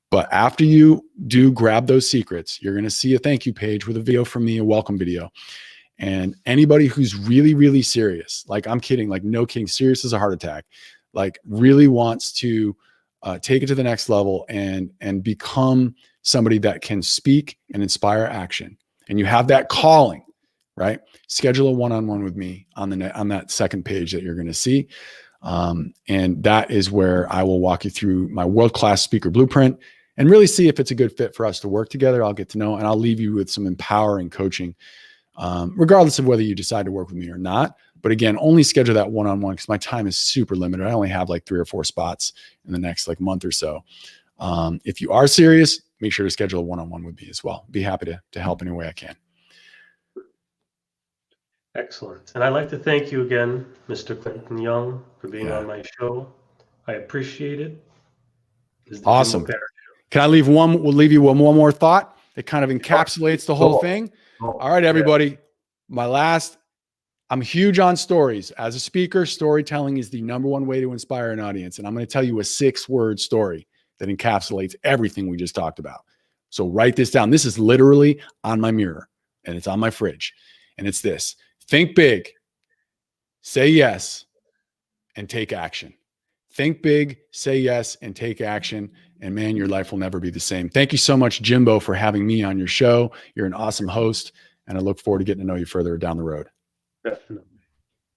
But after you do grab those secrets, you're going to see a thank you page with a video from me, a welcome video. And anybody who's really, really serious, like I'm kidding, like no kidding, serious as a heart attack, like really wants to take it to the next level and become somebody that can speak and inspire action. And you have that calling, right? Schedule a one-on-one with me on that second page that you're going to see. And that is where I will walk you through my world-class speaker blueprint and really see if it's a good fit for us to work together. I'll get to know, and I'll leave you with some empowering coaching, regardless of whether you decide to work with me or not. But again, only schedule that one-on-one because my time is super limited. I only have like 3 or 4 spots in the next like month or so. If you are serious, make sure to schedule a one-on-one with me as well. Be happy to help any way I can. Excellent. And I'd like to thank you again, Mr. Clinton Young, for being on my show. I appreciate it. Awesome. Can I leave one? We'll leave you one more thought that kind of encapsulates the whole thing. All right, everybody. I'm huge on stories. As a speaker, storytelling is the #1 way to inspire an audience. And I'm going to tell you a 6-word story that encapsulates everything we just talked about. So write this down. This is literally on my mirror and it's on my fridge. And it's this: think big, say yes, and take action. Think big, say yes, and take action. And man, your life will never be the same. Thank you so much, Jimbo, for having me on your show. You're an awesome host, and I look forward to getting to know you further down the road. Definitely.